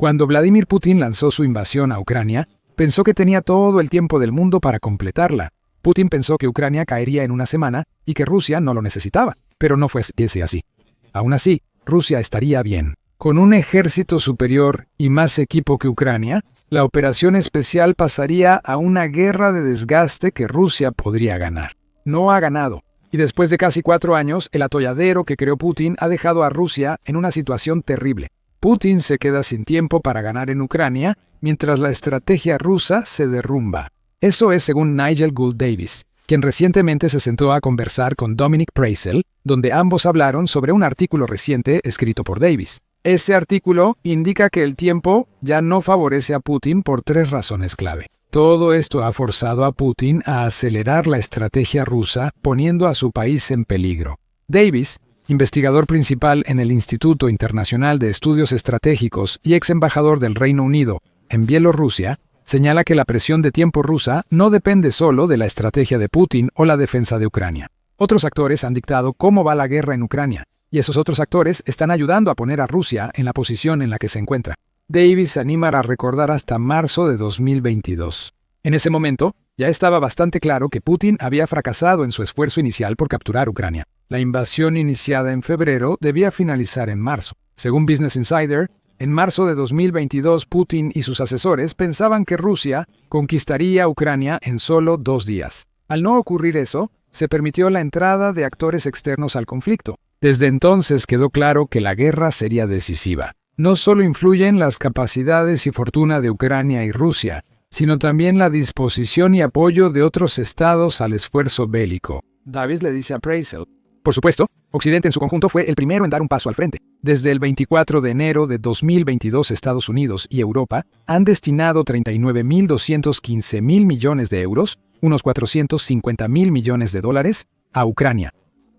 Cuando Vladimir Putin lanzó su invasión a Ucrania, pensó que tenía todo el tiempo del mundo para completarla. Putin pensó que Ucrania caería en una semana y que Rusia no lo necesitaba, pero no fue así. Aún así, Rusia estaría bien. Con un ejército superior y más equipo que Ucrania, la operación especial pasaría a una guerra de desgaste que Rusia podría ganar. No ha ganado. Y después de casi 4 años, el atolladero que creó Putin ha dejado a Rusia en una situación terrible. Putin se queda sin tiempo para ganar en Ucrania, mientras la estrategia rusa se derrumba. Eso es según Nigel Gould Davis, quien recientemente se sentó a conversar con Dominic Praisel, donde ambos hablaron sobre un artículo reciente escrito por Davis. Ese artículo indica que el tiempo ya no favorece a Putin por 3 razones clave. Todo esto ha forzado a Putin a acelerar la estrategia rusa, poniendo a su país en peligro. Davis, investigador principal en el Instituto Internacional de Estudios Estratégicos y ex embajador del Reino Unido en Bielorrusia, señala que la presión de tiempo rusa no depende solo de la estrategia de Putin o la defensa de Ucrania. Otros actores han dictado cómo va la guerra en Ucrania, y esos otros actores están ayudando a poner a Rusia en la posición en la que se encuentra. Davis se anima a recordar hasta marzo de 2022. En ese momento, ya estaba bastante claro que Putin había fracasado en su esfuerzo inicial por capturar Ucrania. La invasión iniciada en febrero debía finalizar en marzo. Según Business Insider, en marzo de 2022, Putin y sus asesores pensaban que Rusia conquistaría Ucrania en solo 2 días. Al no ocurrir eso, se permitió la entrada de actores externos al conflicto. Desde entonces quedó claro que la guerra sería decisiva. No solo influyen las capacidades y fortuna de Ucrania y Rusia, sino también la disposición y apoyo de otros estados al esfuerzo bélico. Davis le dice a Praisel. Por supuesto, Occidente en su conjunto fue el primero en dar un paso al frente. Desde el 24 de enero de 2022, Estados Unidos y Europa han destinado 39.215 mil millones de euros, unos 450 mil millones de dólares, a Ucrania,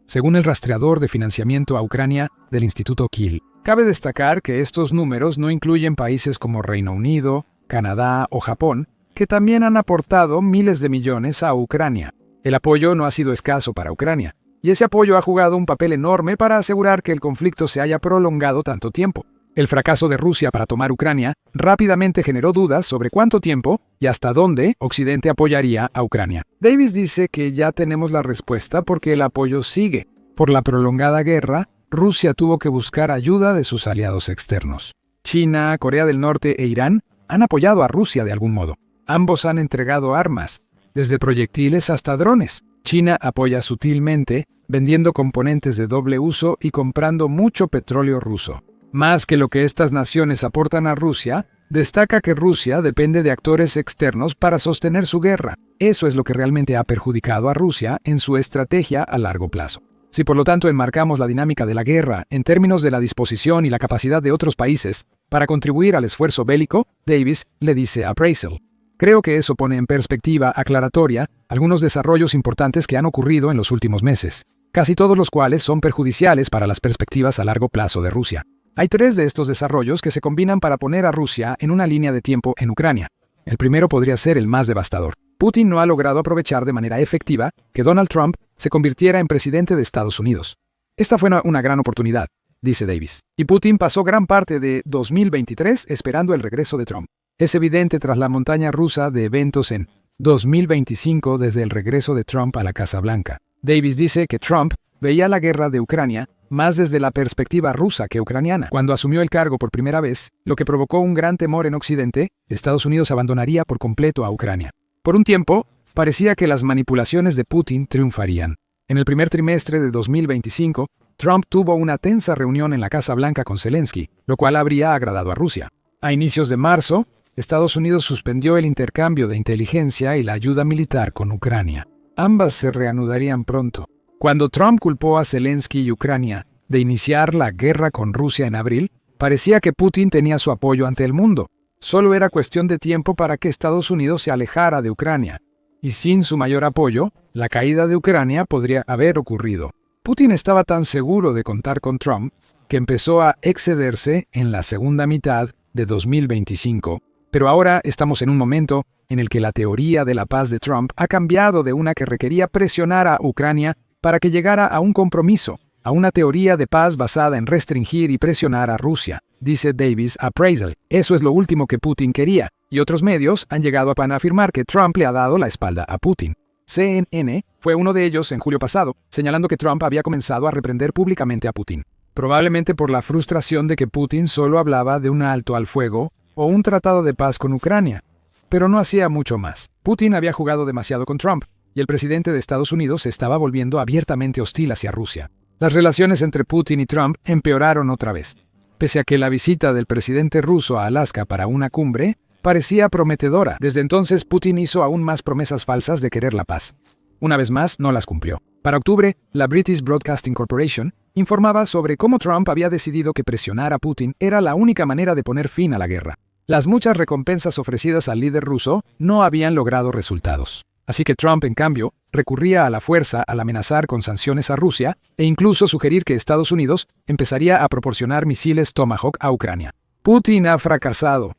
según el rastreador de financiamiento a Ucrania del Instituto Kiel. Cabe destacar que estos números no incluyen países como Reino Unido, Canadá o Japón, que también han aportado miles de millones a Ucrania. El apoyo no ha sido escaso para Ucrania, y ese apoyo ha jugado un papel enorme para asegurar que el conflicto se haya prolongado tanto tiempo. El fracaso de Rusia para tomar Ucrania rápidamente generó dudas sobre cuánto tiempo y hasta dónde Occidente apoyaría a Ucrania. Davis dice que ya tenemos la respuesta porque el apoyo sigue. Por la prolongada guerra, Rusia tuvo que buscar ayuda de sus aliados externos. China, Corea del Norte e Irán han apoyado a Rusia de algún modo. Ambos han entregado armas, desde proyectiles hasta drones. China apoya sutilmente, vendiendo componentes de doble uso y comprando mucho petróleo ruso. Más que lo que estas naciones aportan a Rusia, destaca que Rusia depende de actores externos para sostener su guerra. Eso es lo que realmente ha perjudicado a Rusia en su estrategia a largo plazo. Si por lo tanto enmarcamos la dinámica de la guerra en términos de la disposición y la capacidad de otros países para contribuir al esfuerzo bélico, Davis le dice a Praisel. Creo que eso pone en perspectiva aclaratoria algunos desarrollos importantes que han ocurrido en los últimos meses, casi todos los cuales son perjudiciales para las perspectivas a largo plazo de Rusia. Hay 3 de estos desarrollos que se combinan para poner a Rusia en una línea de tiempo en Ucrania. El primero podría ser el más devastador. Putin no ha logrado aprovechar de manera efectiva que Donald Trump se convirtiera en presidente de Estados Unidos. Esta fue una gran oportunidad, dice Davis. Y Putin pasó gran parte de 2023 esperando el regreso de Trump. Es evidente tras la montaña rusa de eventos en 2025 desde el regreso de Trump a la Casa Blanca. Davis dice que Trump veía la guerra de Ucrania más desde la perspectiva rusa que ucraniana. Cuando asumió el cargo por primera vez, lo que provocó un gran temor en Occidente, Estados Unidos abandonaría por completo a Ucrania. Por un tiempo, parecía que las manipulaciones de Putin triunfarían. En el primer trimestre de 2025, Trump tuvo una tensa reunión en la Casa Blanca con Zelensky, lo cual habría agradado a Rusia. A inicios de marzo, Estados Unidos suspendió el intercambio de inteligencia y la ayuda militar con Ucrania. Ambas se reanudarían pronto. Cuando Trump culpó a Zelensky y Ucrania de iniciar la guerra con Rusia en abril, parecía que Putin tenía su apoyo ante el mundo. Solo era cuestión de tiempo para que Estados Unidos se alejara de Ucrania. Y sin su mayor apoyo, la caída de Ucrania podría haber ocurrido. Putin estaba tan seguro de contar con Trump que empezó a excederse en la segunda mitad de 2025. Pero ahora estamos en un momento en el que la teoría de la paz de Trump ha cambiado de una que requería presionar a Ucrania para que llegara a un compromiso, a una teoría de paz basada en restringir y presionar a Rusia. dice Davis Appraisal. Eso es lo último que Putin quería, y otros medios han llegado a afirmar que Trump le ha dado la espalda a Putin. CNN fue uno de ellos en julio pasado, señalando que Trump había comenzado a reprender públicamente a Putin, probablemente por la frustración de que Putin solo hablaba de un alto al fuego o un tratado de paz con Ucrania, pero no hacía mucho más. Putin había jugado demasiado con Trump, y el presidente de Estados Unidos se estaba volviendo abiertamente hostil hacia Rusia. Las relaciones entre Putin y Trump empeoraron otra vez. Pese a que la visita del presidente ruso a Alaska para una cumbre parecía prometedora, desde entonces Putin hizo aún más promesas falsas de querer la paz. Una vez más, no las cumplió. Para octubre, la British Broadcasting Corporation informaba sobre cómo Trump había decidido que presionar a Putin era la única manera de poner fin a la guerra. Las muchas recompensas ofrecidas al líder ruso no habían logrado resultados. Así que Trump, en cambio, recurría a la fuerza al amenazar con sanciones a Rusia e incluso sugerir que Estados Unidos empezaría a proporcionar misiles Tomahawk a Ucrania. Putin ha fracasado,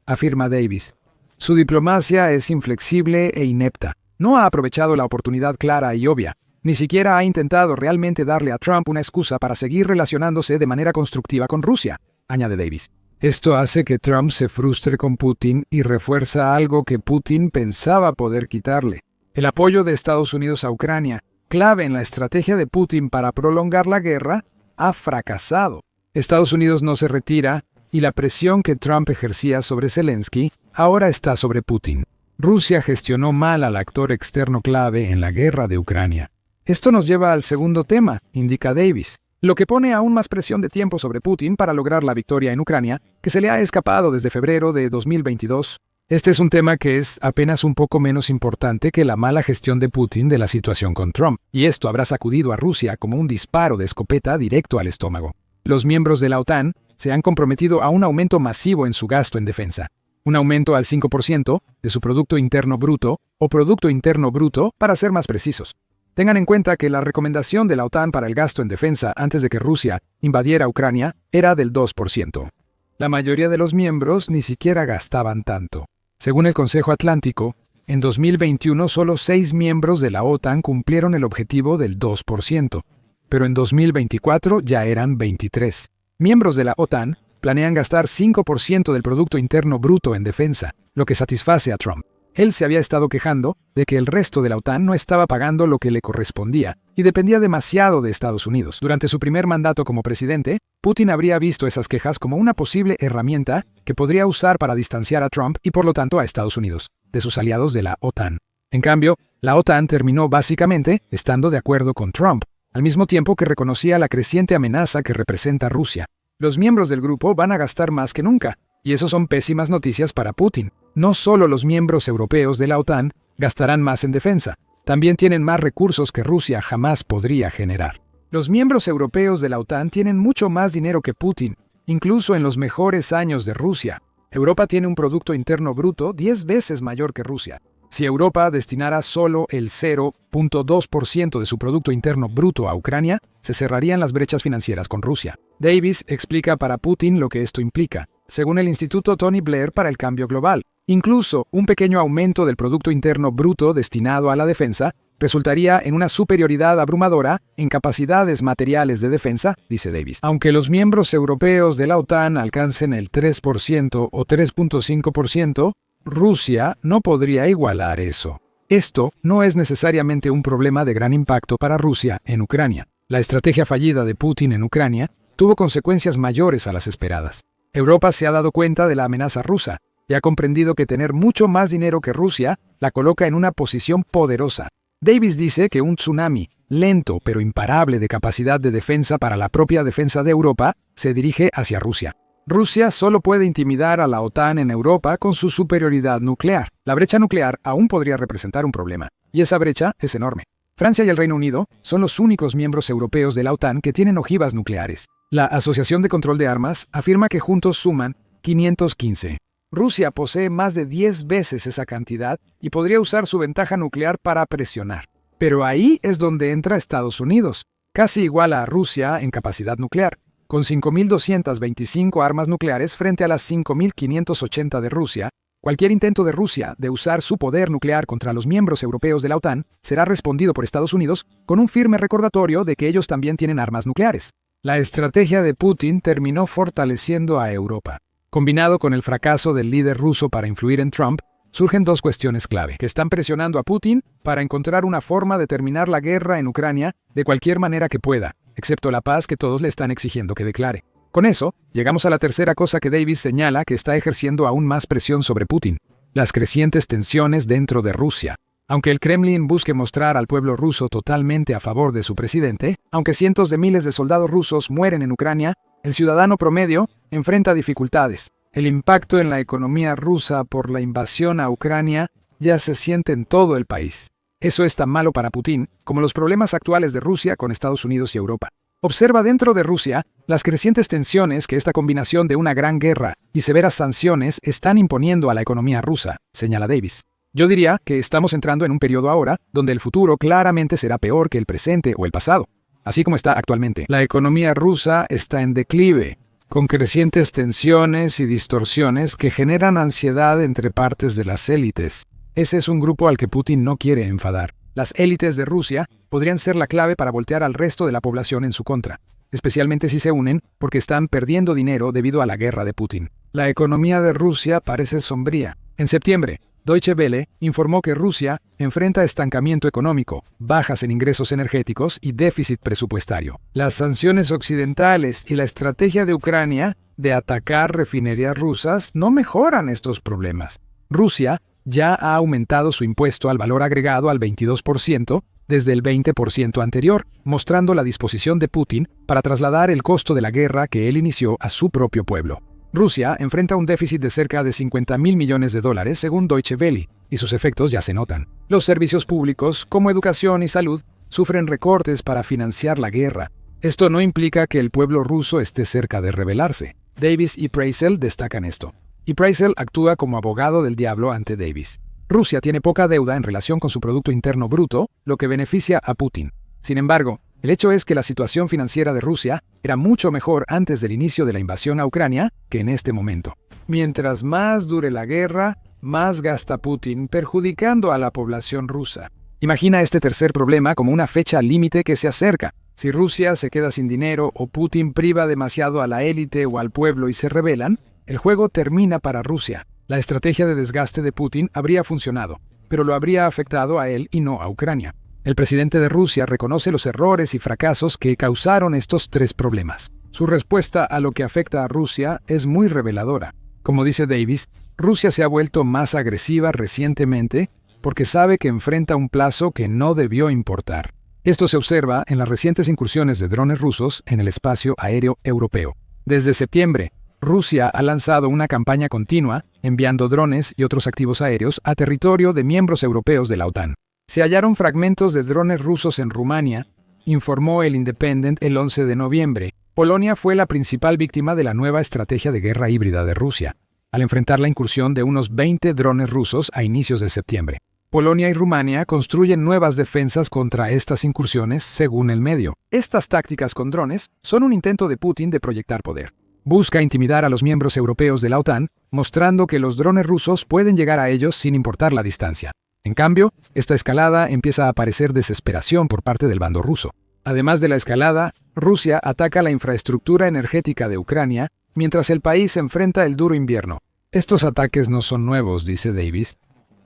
afirma Davis. Su diplomacia es inflexible e inepta. No ha aprovechado la oportunidad clara y obvia. Ni siquiera ha intentado realmente darle a Trump una excusa para seguir relacionándose de manera constructiva con Rusia, añade Davis. Esto hace que Trump se frustre con Putin y refuerza algo que Putin pensaba poder quitarle: el apoyo de Estados Unidos a Ucrania, clave en la estrategia de Putin para prolongar la guerra, ha fracasado. Estados Unidos no se retira y la presión que Trump ejercía sobre Zelensky ahora está sobre Putin. Rusia gestionó mal al actor externo clave en la guerra de Ucrania. Esto nos lleva al segundo tema, indica Davis, lo que pone aún más presión de tiempo sobre Putin para lograr la victoria en Ucrania, que se le ha escapado desde febrero de 2022. Este es un tema que es apenas un poco menos importante que la mala gestión de Putin de la situación con Trump, y esto habrá sacudido a Rusia como un disparo de escopeta directo al estómago. Los miembros de la OTAN se han comprometido a un aumento masivo en su gasto en defensa, un aumento al 5% de su Producto Interno Bruto, o Producto Interno Bruto para ser más precisos. Tengan en cuenta que la recomendación de la OTAN para el gasto en defensa antes de que Rusia invadiera Ucrania era del 2%. La mayoría de los miembros ni siquiera gastaban tanto. Según el Consejo Atlántico, en 2021 solo 6 miembros de la OTAN cumplieron el objetivo del 2%, pero en 2024 ya eran 23. Miembros de la OTAN planean gastar 5% del Producto Interno Bruto en defensa, lo que satisface a Trump. Él se había estado quejando de que el resto de la OTAN no estaba pagando lo que le correspondía y dependía demasiado de Estados Unidos. Durante su primer mandato como presidente, Putin habría visto esas quejas como una posible herramienta que podría usar para distanciar a Trump y por lo tanto a Estados Unidos de sus aliados de la OTAN. En cambio, la OTAN terminó básicamente estando de acuerdo con Trump, al mismo tiempo que reconocía la creciente amenaza que representa Rusia. Los miembros del grupo van a gastar más que nunca, y eso son pésimas noticias para Putin. No solo los miembros europeos de la OTAN gastarán más en defensa, también tienen más recursos que Rusia jamás podría generar. Los miembros europeos de la OTAN tienen mucho más dinero que Putin, incluso en los mejores años de Rusia. Europa tiene un Producto Interno Bruto 10 veces mayor que Rusia. Si Europa destinara solo el 0.2% de su Producto Interno Bruto a Ucrania, se cerrarían las brechas financieras con Rusia. Davis explica para Putin lo que esto implica. Según el Instituto Tony Blair para el Cambio Global, incluso un pequeño aumento del Producto Interno Bruto destinado a la defensa resultaría en una superioridad abrumadora en capacidades materiales de defensa, dice Davis. Aunque los miembros europeos de la OTAN alcancen el 3% o 3.5%, Rusia no podría igualar eso. Esto no es necesariamente un problema de gran impacto para Rusia en Ucrania. La estrategia fallida de Putin en Ucrania tuvo consecuencias mayores a las esperadas. Europa se ha dado cuenta de la amenaza rusa y ha comprendido que tener mucho más dinero que Rusia la coloca en una posición poderosa. Davis dice que un tsunami lento pero imparable de capacidad de defensa para la propia defensa de Europa se dirige hacia Rusia. Rusia solo puede intimidar a la OTAN en Europa con su superioridad nuclear. La brecha nuclear aún podría representar un problema, y esa brecha es enorme. Francia y el Reino Unido son los únicos miembros europeos de la OTAN que tienen ojivas nucleares. La Asociación de Control de Armas afirma que juntos suman 515. Rusia posee más de 10 veces esa cantidad y podría usar su ventaja nuclear para presionar. Pero ahí es donde entra Estados Unidos, casi igual a Rusia en capacidad nuclear, con 5.225 armas nucleares frente a las 5.580 de Rusia. Cualquier intento de Rusia de usar su poder nuclear contra los miembros europeos de la OTAN será respondido por Estados Unidos con un firme recordatorio de que ellos también tienen armas nucleares. La estrategia de Putin terminó fortaleciendo a Europa. Combinado con el fracaso del líder ruso para influir en Trump, surgen dos cuestiones clave que están presionando a Putin para encontrar una forma de terminar la guerra en Ucrania de cualquier manera que pueda, excepto la paz que todos le están exigiendo que declare. Con eso, llegamos a la tercera cosa que Davis señala que está ejerciendo aún más presión sobre Putin: las crecientes tensiones dentro de Rusia. Aunque el Kremlin busque mostrar al pueblo ruso totalmente a favor de su presidente, aunque cientos de miles de soldados rusos mueren en Ucrania, el ciudadano promedio enfrenta dificultades. El impacto en la economía rusa por la invasión a Ucrania ya se siente en todo el país. Eso es tan malo para Putin como los problemas actuales de Rusia con Estados Unidos y Europa. Observa dentro de Rusia las crecientes tensiones que esta combinación de una gran guerra y severas sanciones están imponiendo a la economía rusa, señala Davis. Yo diría que estamos entrando en un periodo ahora donde el futuro claramente será peor que el presente o el pasado. Así como está actualmente, la economía rusa está en declive, con crecientes tensiones y distorsiones que generan ansiedad entre partes de las élites. Ese es un grupo al que Putin no quiere enfadar. Las élites de Rusia podrían ser la clave para voltear al resto de la población en su contra, especialmente si se unen porque están perdiendo dinero debido a la guerra de Putin. La economía de Rusia parece sombría. En septiembre, Deutsche Welle informó que Rusia enfrenta estancamiento económico, bajas en ingresos energéticos y déficit presupuestario. Las sanciones occidentales y la estrategia de Ucrania de atacar refinerías rusas no mejoran estos problemas. Rusia ya ha aumentado su impuesto al valor agregado al 22% desde el 20% anterior, mostrando la disposición de Putin para trasladar el costo de la guerra que él inició a su propio pueblo. Rusia enfrenta un déficit de cerca de $50.000 millones según Deutsche Welle, y sus efectos ya se notan. Los servicios públicos, como educación y salud, sufren recortes para financiar la guerra. Esto no implica que el pueblo ruso esté cerca de rebelarse. Davis y Preissel destacan esto. Y Preissel actúa como abogado del diablo ante Davis. Rusia tiene poca deuda en relación con su Producto Interno Bruto, lo que beneficia a Putin. Sin embargo, el hecho es que la situación financiera de Rusia era mucho mejor antes del inicio de la invasión a Ucrania que en este momento. Mientras más dure la guerra, más gasta Putin, perjudicando a la población rusa. Imagina este tercer problema como una fecha límite que se acerca. Si Rusia se queda sin dinero o Putin priva demasiado a la élite o al pueblo y se rebelan, el juego termina para Rusia. La estrategia de desgaste de Putin habría funcionado, pero lo habría afectado a él y no a Ucrania. El presidente de Rusia reconoce los errores y fracasos que causaron estos tres problemas. Su respuesta a lo que afecta a Rusia es muy reveladora. Como dice Davis, Rusia se ha vuelto más agresiva recientemente porque sabe que enfrenta un plazo que no debió importar. Esto se observa en las recientes incursiones de drones rusos en el espacio aéreo europeo. Desde septiembre, Rusia ha lanzado una campaña continua enviando drones y otros activos aéreos a territorio de miembros europeos de la OTAN. Se hallaron fragmentos de drones rusos en Rumania, informó el Independent el 11 de noviembre. Polonia fue la principal víctima de la nueva estrategia de guerra híbrida de Rusia, al enfrentar la incursión de unos 20 drones rusos a inicios de septiembre. Polonia y Rumania construyen nuevas defensas contra estas incursiones, según el medio. Estas tácticas con drones son un intento de Putin de proyectar poder. Busca intimidar a los miembros europeos de la OTAN, mostrando que los drones rusos pueden llegar a ellos sin importar la distancia. En cambio, esta escalada empieza a aparecer desesperación por parte del bando ruso. Además de la escalada, Rusia ataca la infraestructura energética de Ucrania, mientras el país enfrenta el duro invierno. Estos ataques no son nuevos, dice Davis,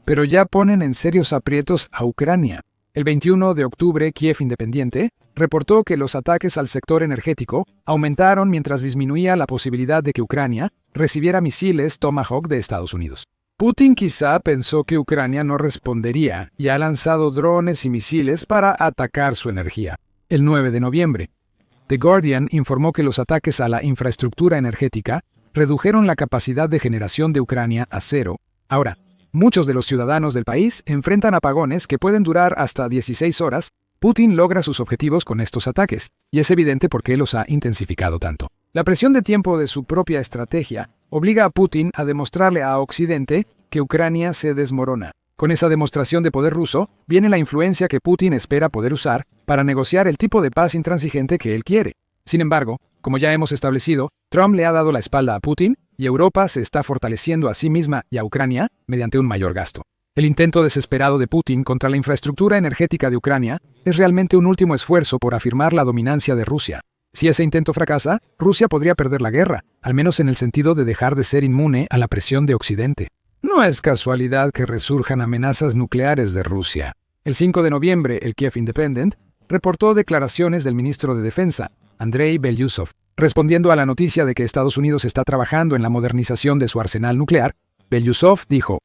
pero ya ponen en serios aprietos a Ucrania. El 21 de octubre, Kiev Independiente reportó que los ataques al sector energético aumentaron mientras disminuía la posibilidad de que Ucrania recibiera misiles Tomahawk de Estados Unidos. Putin quizá pensó que Ucrania no respondería y ha lanzado drones y misiles para atacar su energía. El 9 de noviembre, The Guardian informó que los ataques a la infraestructura energética redujeron la capacidad de generación de Ucrania a cero. Ahora, muchos de los ciudadanos del país enfrentan apagones que pueden durar hasta 16 horas. Putin logra sus objetivos con estos ataques, y es evidente por qué los ha intensificado tanto. La presión de tiempo de su propia estrategia obliga a Putin a demostrarle a Occidente que Ucrania se desmorona. Con esa demostración de poder ruso, viene la influencia que Putin espera poder usar para negociar el tipo de paz intransigente que él quiere. Sin embargo, como ya hemos establecido, Trump le ha dado la espalda a Putin y Europa se está fortaleciendo a sí misma y a Ucrania mediante un mayor gasto. El intento desesperado de Putin contra la infraestructura energética de Ucrania es realmente un último esfuerzo por afirmar la dominancia de Rusia. Si ese intento fracasa, Rusia podría perder la guerra, al menos en el sentido de dejar de ser inmune a la presión de Occidente. No es casualidad que resurjan amenazas nucleares de Rusia. El 5 de noviembre, el Kiev Independent reportó declaraciones del ministro de Defensa, Andrei Belyusov, respondiendo a la noticia de que Estados Unidos está trabajando en la modernización de su arsenal nuclear. Belyusov dijo: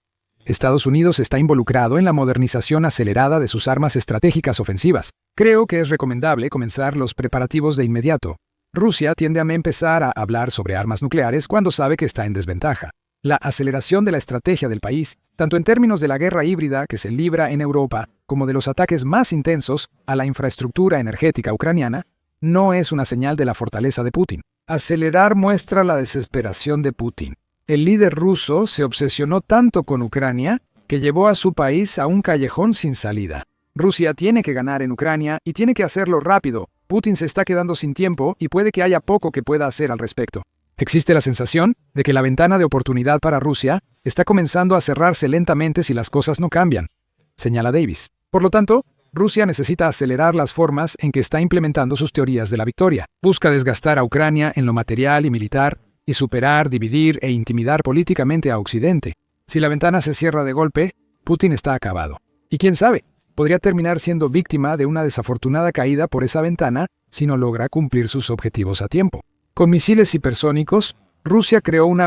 Estados Unidos está involucrado en la modernización acelerada de sus armas estratégicas ofensivas. Creo que es recomendable comenzar los preparativos de inmediato. Rusia tiende a empezar a hablar sobre armas nucleares cuando sabe que está en desventaja. La aceleración de la estrategia del país, tanto en términos de la guerra híbrida que se libra en Europa, como de los ataques más intensos a la infraestructura energética ucraniana, no es una señal de la fortaleza de Putin. Acelerar muestra la desesperación de Putin. El líder ruso se obsesionó tanto con Ucrania que llevó a su país a un callejón sin salida. Rusia tiene que ganar en Ucrania y tiene que hacerlo rápido. Putin se está quedando sin tiempo y puede que haya poco que pueda hacer al respecto. Existe la sensación de que la ventana de oportunidad para Rusia está comenzando a cerrarse lentamente si las cosas no cambian, señala Davis. Por lo tanto, Rusia necesita acelerar las formas en que está implementando sus teorías de la victoria. Busca desgastar a Ucrania en lo material y militar y superar, dividir e intimidar políticamente a Occidente. Si la ventana se cierra de golpe, Putin está acabado. Y quién sabe, podría terminar siendo víctima de una desafortunada caída por esa ventana si no logra cumplir sus objetivos a tiempo. Con misiles hipersónicos, Rusia creó una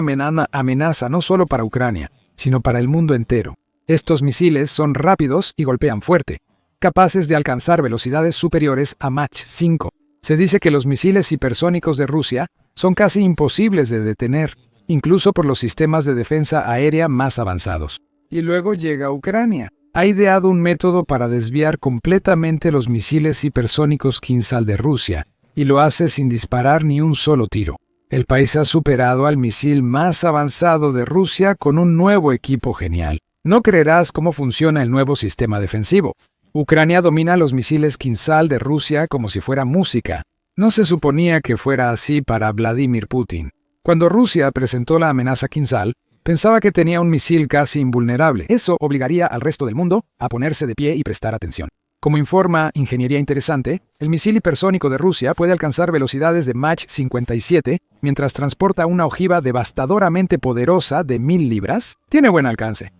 amenaza no solo para Ucrania, sino para el mundo entero. Estos misiles son rápidos y golpean fuerte, capaces de alcanzar velocidades superiores a Mach 5. Se dice que los misiles hipersónicos de Rusia son casi imposibles de detener, incluso por los sistemas de defensa aérea más avanzados. Y luego llega Ucrania. Ha ideado un método para desviar completamente los misiles hipersónicos Kinzhal de Rusia, y lo hace sin disparar ni un solo tiro. El país ha superado al misil más avanzado de Rusia con un nuevo equipo genial. No creerás cómo funciona el nuevo sistema defensivo. Ucrania domina los misiles Kinzhal de Rusia como si fuera música. No se suponía que fuera así para Vladimir Putin. Cuando Rusia presentó la amenaza Kinzhal, pensaba que tenía un misil casi invulnerable. Eso obligaría al resto del mundo a ponerse de pie y prestar atención. Como informa Ingeniería Interesante, el misil hipersónico de Rusia puede alcanzar velocidades de Mach 57 mientras transporta una ojiva devastadoramente poderosa de 1000 libras. Tiene buen alcance.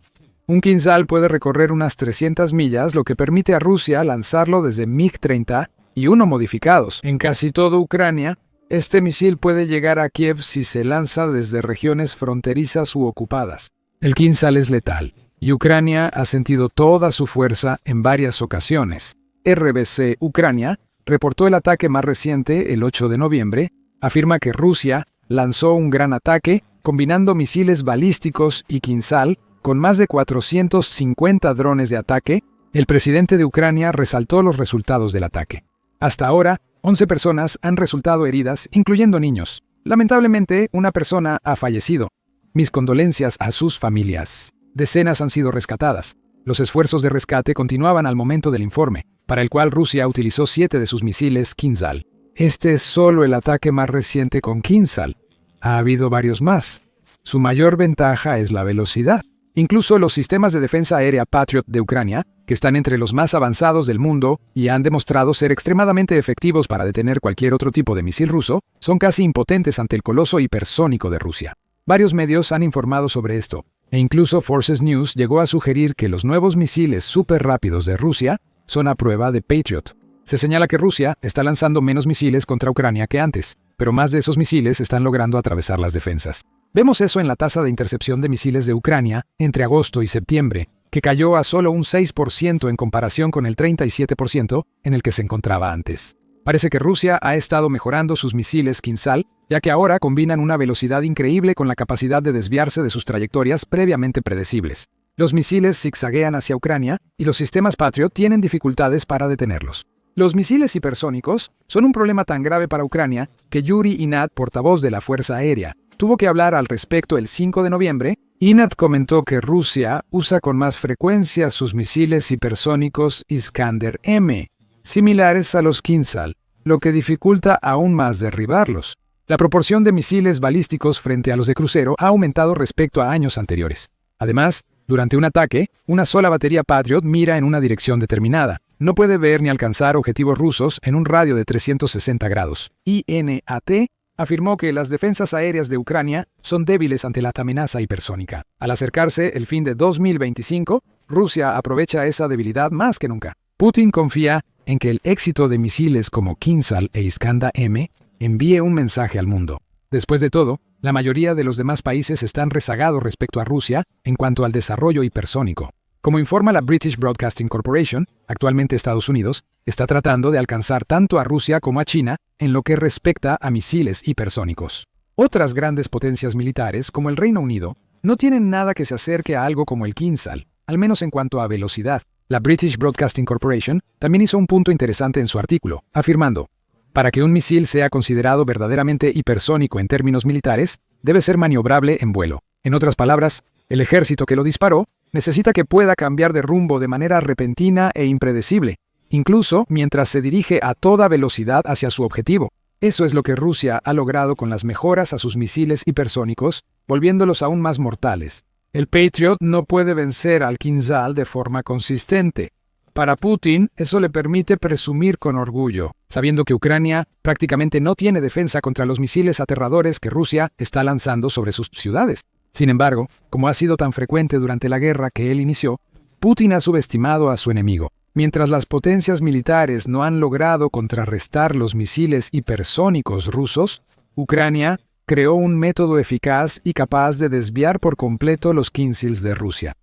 Un Kinzhal puede recorrer unas 300 millas, lo que permite a Rusia lanzarlo desde MiG-30 y uno modificados. En casi toda Ucrania, este misil puede llegar a Kiev si se lanza desde regiones fronterizas u ocupadas. El Kinzhal es letal, y Ucrania ha sentido toda su fuerza en varias ocasiones. RBC Ucrania reportó el ataque más reciente el 8 de noviembre, afirma que Rusia lanzó un gran ataque combinando misiles balísticos y Kinzhal con más de 450 drones de ataque. El presidente de Ucrania resaltó los resultados del ataque. Hasta ahora, 11 personas han resultado heridas, incluyendo niños. Lamentablemente, una persona ha fallecido. Mis condolencias a sus familias. Decenas han sido rescatadas. Los esfuerzos de rescate continuaban al momento del informe, para el cual Rusia utilizó 7 de sus misiles Kinzhal. Este es solo el ataque más reciente con Kinzhal. Ha habido varios más. Su mayor ventaja es la velocidad. Incluso los sistemas de defensa aérea Patriot de Ucrania, que están entre los más avanzados del mundo y han demostrado ser extremadamente efectivos para detener cualquier otro tipo de misil ruso, son casi impotentes ante el coloso hipersónico de Rusia. Varios medios han informado sobre esto, e incluso Forces News llegó a sugerir que los nuevos misiles súper rápidos de Rusia son a prueba de Patriot. Se señala que Rusia está lanzando menos misiles contra Ucrania que antes, pero más de esos misiles están logrando atravesar las defensas. Vemos eso en la tasa de intercepción de misiles de Ucrania entre agosto y septiembre, que cayó a solo un 6% en comparación con el 37% en el que se encontraba antes. Parece que Rusia ha estado mejorando sus misiles Kinzhal, ya que ahora combinan una velocidad increíble con la capacidad de desviarse de sus trayectorias previamente predecibles. Los misiles zigzaguean hacia Ucrania y los sistemas Patriot tienen dificultades para detenerlos. Los misiles hipersónicos son un problema tan grave para Ucrania que Yuri Inat, portavoz de la Fuerza Aérea, tuvo que hablar al respecto el 5 de noviembre. Inat comentó que Rusia usa con más frecuencia sus misiles hipersónicos Iskander-M, similares a los Kinzhal, lo que dificulta aún más derribarlos. La proporción de misiles balísticos frente a los de crucero ha aumentado respecto a años anteriores. Además, durante un ataque, una sola batería Patriot mira en una dirección determinada. no puede ver ni alcanzar objetivos rusos en un radio de 360 grados. INAT afirmó que las defensas aéreas de Ucrania son débiles ante la amenaza hipersónica. Al acercarse el fin de 2025, Rusia aprovecha esa debilidad más que nunca. Putin confía en que el éxito de misiles como Kinzhal e Iskander-M envíe un mensaje al mundo. Después de todo, la mayoría de los demás países están rezagados respecto a Rusia en cuanto al desarrollo hipersónico. Como informa la British Broadcasting Corporation, actualmente Estados Unidos está tratando de alcanzar tanto a Rusia como a China en lo que respecta a misiles hipersónicos. Otras grandes potencias militares, como el Reino Unido, no tienen nada que se acerque a algo como el Kinzhal, al menos en cuanto a velocidad. La British Broadcasting Corporation también hizo un punto interesante en su artículo, afirmando: para que un misil sea considerado verdaderamente hipersónico en términos militares, debe ser maniobrable en vuelo. En otras palabras, el ejército que lo disparó necesita que pueda cambiar de rumbo de manera repentina e impredecible, incluso mientras se dirige a toda velocidad hacia su objetivo. Eso es lo que Rusia ha logrado con las mejoras a sus misiles hipersónicos, volviéndolos aún más mortales. El Patriot no puede vencer al Kinzhal de forma consistente. Para Putin, eso le permite presumir con orgullo, sabiendo que Ucrania prácticamente no tiene defensa contra los misiles aterradores que Rusia está lanzando sobre sus ciudades. Sin embargo, como ha sido tan frecuente durante la guerra que él inició, Putin ha subestimado a su enemigo. Mientras las potencias militares no han logrado contrarrestar los misiles hipersónicos rusos, Ucrania creó un método eficaz y capaz de desviar por completo los Kinzhals de Rusia.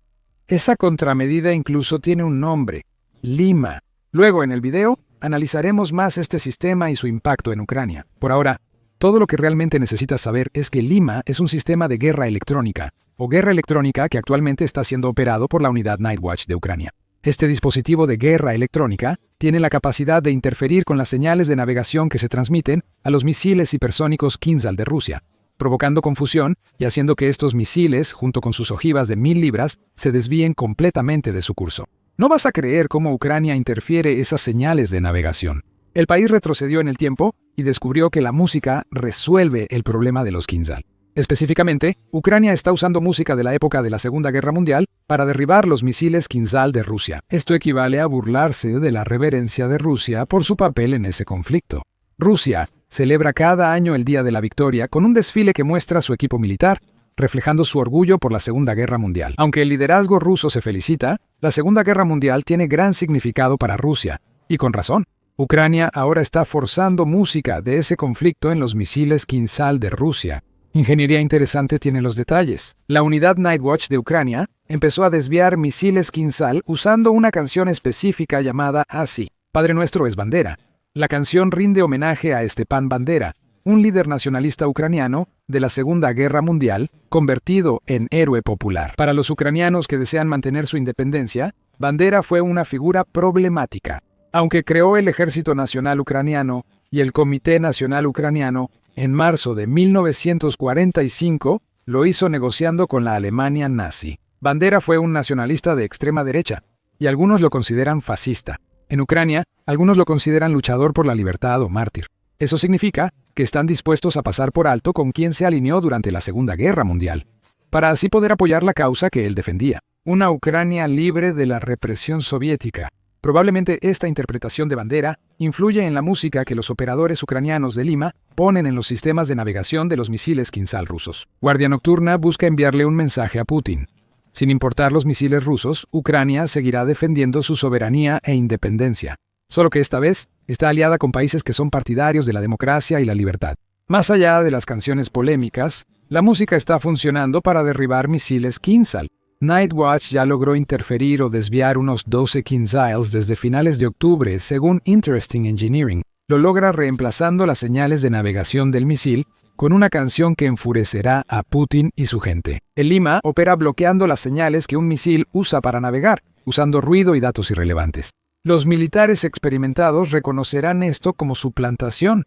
Esa contramedida incluso tiene un nombre: Lima. Luego, en el video, analizaremos más este sistema y su impacto en Ucrania. Por ahora, todo lo que realmente necesitas saber es que Lima es un sistema de guerra electrónica, o guerra electrónica que actualmente está siendo operado por la unidad Nightwatch de Ucrania. Este dispositivo de guerra electrónica tiene la capacidad de interferir con las señales de navegación que se transmiten a los misiles hipersónicos Kinzhal de Rusia, provocando confusión y haciendo que estos misiles, junto con sus ojivas de 1000 libras, se desvíen completamente de su curso. No vas a creer cómo Ucrania interfiere esas señales de navegación. El país retrocedió en el tiempo y descubrió que la música resuelve el problema de los Kinzhal. Específicamente, Ucrania está usando música de la época de la Segunda Guerra Mundial para derribar los misiles Kinzhal de Rusia. Esto equivale a burlarse de la reverencia de Rusia por su papel en ese conflicto. Rusia celebra cada año el Día de la Victoria con un desfile que muestra su equipo militar, reflejando su orgullo por la Segunda Guerra Mundial. Aunque el liderazgo ruso se felicita, la Segunda Guerra Mundial tiene gran significado para Rusia, y con razón. Ucrania ahora está forzando música de ese conflicto en los misiles Kinzhal de Rusia. Ingeniería interesante tiene los detalles. La unidad Nightwatch de Ucrania empezó a desviar misiles Kinzhal usando una canción específica llamada así: Padre Nuestro es Bandera. La canción rinde homenaje a Stepan Bandera, un líder nacionalista ucraniano de la Segunda Guerra Mundial, convertido en héroe popular. Para los ucranianos que desean mantener su independencia, Bandera fue una figura problemática. Aunque creó el Ejército Nacional Ucraniano y el Comité Nacional Ucraniano, en marzo de 1945 lo hizo negociando con la Alemania nazi. Bandera fue un nacionalista de extrema derecha, y algunos lo consideran fascista. En Ucrania, algunos lo consideran luchador por la libertad o mártir. Eso significa que están dispuestos a pasar por alto con quien se alineó durante la Segunda Guerra Mundial, para así poder apoyar la causa que él defendía: una Ucrania libre de la represión soviética. Probablemente esta interpretación de Bandera influye en la música que los operadores ucranianos de Lima ponen en los sistemas de navegación de los misiles Kinzhal rusos. Guardia Nocturna busca enviarle un mensaje a Putin. Sin importar los misiles rusos, Ucrania seguirá defendiendo su soberanía e independencia. Solo que esta vez está aliada con países que son partidarios de la democracia y la libertad. Más allá de las canciones polémicas, la música está funcionando para derribar misiles Kinzhal. Nightwatch ya logró interferir o desviar unos 12 Kinzhals desde finales de octubre, según Interesting Engineering. Lo logra reemplazando las señales de navegación del misil con una canción que enfurecerá a Putin y su gente. El Lima opera bloqueando las señales que un misil usa para navegar, usando ruido y datos irrelevantes. Los militares experimentados reconocerán esto como suplantación,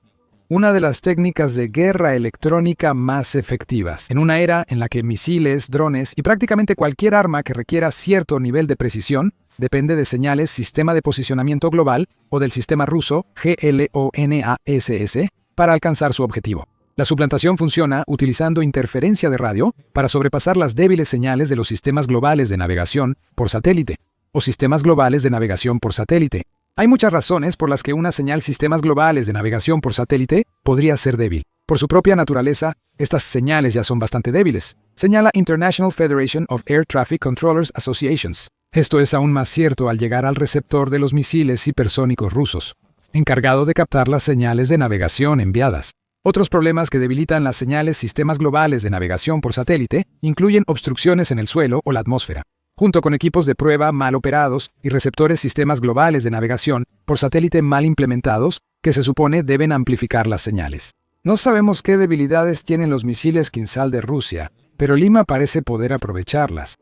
una de las técnicas de guerra electrónica más efectivas. En una era en la que misiles, drones y prácticamente cualquier arma que requiera cierto nivel de precisión depende de señales Sistema de Posicionamiento Global o del sistema ruso GLONASS para alcanzar su objetivo. La suplantación funciona utilizando interferencia de radio para sobrepasar las débiles señales de los sistemas globales de navegación por satélite o sistemas globales de navegación por satélite, Hay muchas razones por las que una señal sistemas globales de navegación por satélite podría ser débil. Por su propia naturaleza, estas señales ya son bastante débiles, señala International Federation of Air Traffic Controllers Associations. Esto es aún más cierto al llegar al receptor de los misiles hipersónicos rusos, encargado de captar las señales de navegación enviadas. Otros problemas que debilitan las señales sistemas globales de navegación por satélite incluyen obstrucciones en el suelo o la atmósfera, junto con equipos de prueba mal operados y receptores sistemas globales de navegación por satélite mal implementados que se supone deben amplificar las señales. No sabemos qué debilidades tienen los misiles Kinzhal de Rusia, pero Lima parece poder aprovecharlas.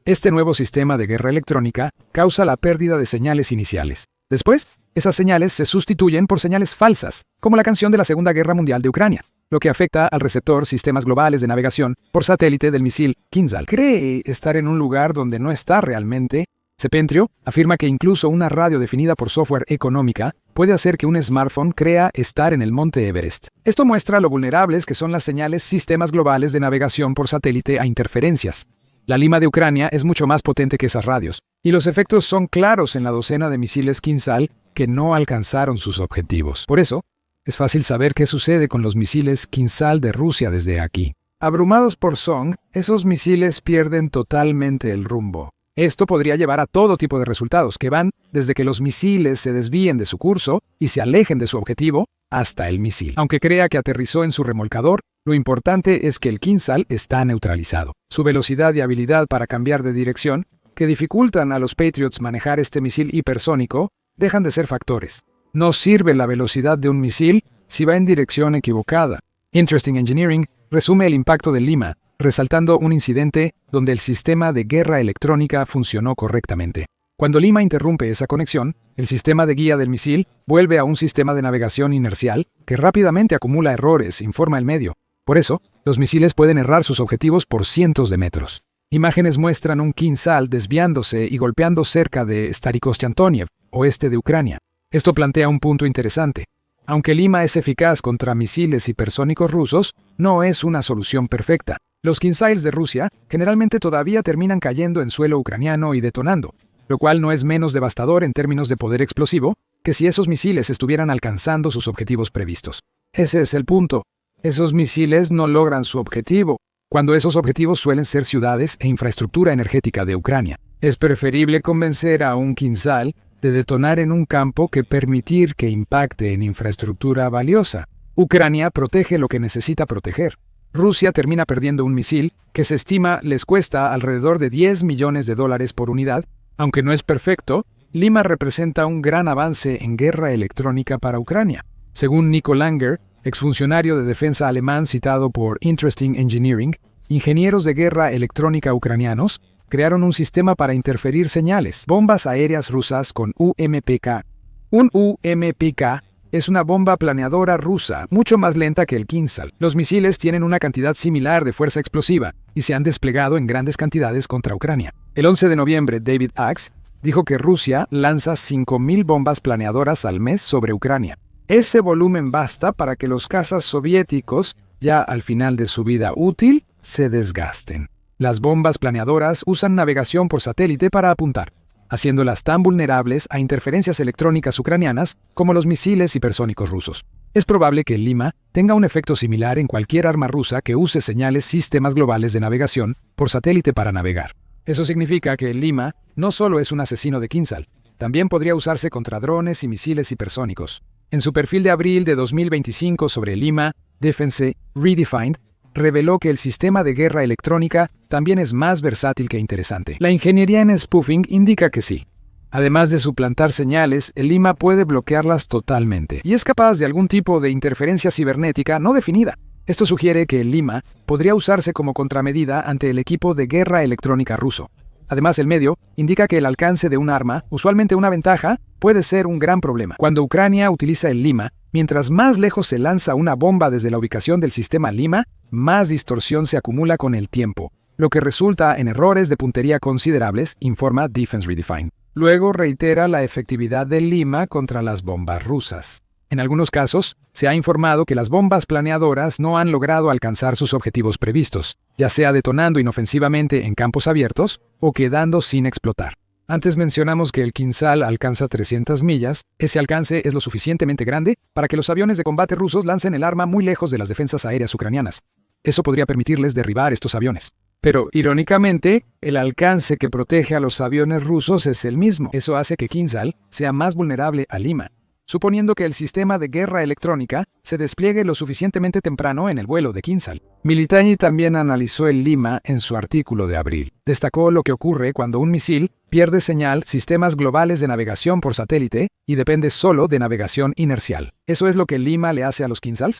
Este nuevo sistema de guerra electrónica causa la pérdida de señales iniciales. Después, esas señales se sustituyen por señales falsas, como la canción de la Segunda Guerra Mundial de Ucrania, lo que afecta al receptor sistemas globales de navegación por satélite del misil Kinzhal. Cree estar en un lugar donde no está realmente. Sepentrio afirma que incluso una radio definida por software económica puede hacer que un smartphone crea estar en el monte Everest. Esto muestra lo vulnerables que son las señales sistemas globales de navegación por satélite a interferencias. La Lima de Ucrania es mucho más potente que esas radios, y los efectos son claros en la docena de misiles Kinzhal que no alcanzaron sus objetivos. Por eso, es fácil saber qué sucede con los misiles Kinzhal de Rusia desde aquí. Abrumados por Song, esos misiles pierden totalmente el rumbo. Esto podría llevar a todo tipo de resultados que van desde que los misiles se desvíen de su curso y se alejen de su objetivo hasta el misil. Aunque crea que aterrizó en su remolcador, lo importante es que el Kinzhal está neutralizado. Su velocidad y habilidad para cambiar de dirección, que dificultan a los Patriots manejar este misil hipersónico, dejan de ser factores. No sirve la velocidad de un misil si va en dirección equivocada. Interesting Engineering resume el impacto de Lima, resaltando un incidente donde el sistema de guerra electrónica funcionó correctamente. Cuando Lima interrumpe esa conexión, el sistema de guía del misil vuelve a un sistema de navegación inercial que rápidamente acumula errores, informa el medio. Por eso, los misiles pueden errar sus objetivos por cientos de metros. Imágenes muestran un Kinzhal desviándose y golpeando cerca de Starikostiantoniev, oeste de Ucrania. Esto plantea un punto interesante. Aunque Lima es eficaz contra misiles hipersónicos rusos, no es una solución perfecta. Los Kinzhals de Rusia generalmente todavía terminan cayendo en suelo ucraniano y detonando, lo cual no es menos devastador en términos de poder explosivo que si esos misiles estuvieran alcanzando sus objetivos previstos. Ese es el punto. Esos misiles no logran su objetivo, cuando esos objetivos suelen ser ciudades e infraestructura energética de Ucrania. Es preferible convencer a un Kinzhal de detonar en un campo que permitir que impacte en infraestructura valiosa. Ucrania protege lo que necesita proteger. Rusia termina perdiendo un misil que se estima les cuesta alrededor de $10 millones por unidad. Aunque no es perfecto, Lima representa un gran avance en guerra electrónica para Ucrania. Según Nico Langer, exfuncionario de defensa alemán citado por Interesting Engineering, ingenieros de guerra electrónica ucranianos crearon un sistema para interferir señales, bombas aéreas rusas con UMPK. Un UMPK es una bomba planeadora rusa, mucho más lenta que el Kinzhal. Los misiles tienen una cantidad similar de fuerza explosiva y se han desplegado en grandes cantidades contra Ucrania. El 11 de noviembre, David Axe dijo que Rusia lanza 5.000 bombas planeadoras al mes sobre Ucrania. Ese volumen basta para que los cazas soviéticos, ya al final de su vida útil, se desgasten. Las bombas planeadoras usan navegación por satélite para apuntar, haciéndolas tan vulnerables a interferencias electrónicas ucranianas como los misiles hipersónicos rusos. Es probable que Lima tenga un efecto similar en cualquier arma rusa que use señales sistemas globales de navegación por satélite para navegar. Eso significa que Lima no solo es un asesino de Kinzhal, también podría usarse contra drones y misiles hipersónicos. En su perfil de abril de 2025 sobre Lima, Defense Redefined reveló que el sistema de guerra electrónica también es más versátil que interesante. La ingeniería en spoofing indica que sí. Además de suplantar señales, el Lima puede bloquearlas totalmente y es capaz de algún tipo de interferencia cibernética no definida. Esto sugiere que el Lima podría usarse como contramedida ante el equipo de guerra electrónica ruso. Además, el medio indica que el alcance de un arma, usualmente una ventaja, puede ser un gran problema. Cuando Ucrania utiliza el Lima, mientras más lejos se lanza una bomba desde la ubicación del sistema Lima, más distorsión se acumula con el tiempo, lo que resulta en errores de puntería considerables, informa Defense Redefined. Luego reitera la efectividad del Lima contra las bombas rusas. En algunos casos, se ha informado que las bombas planeadoras no han logrado alcanzar sus objetivos previstos, ya sea detonando inofensivamente en campos abiertos o quedando sin explotar. Antes mencionamos que el Kinzhal alcanza 300 millas. Ese alcance es lo suficientemente grande para que los aviones de combate rusos lancen el arma muy lejos de las defensas aéreas ucranianas. Eso podría permitirles derribar estos aviones. Pero, irónicamente, el alcance que protege a los aviones rusos es el mismo. Eso hace que Kinzhal sea más vulnerable a Lima, suponiendo que el sistema de guerra electrónica se despliegue lo suficientemente temprano en el vuelo de Kinzhal. Militani también analizó el Lima en su artículo de abril. Destacó lo que ocurre cuando un misil pierde señal, sistemas globales de navegación por satélite, y depende solo de navegación inercial. ¿Eso es lo que Lima le hace a los Kinzhals?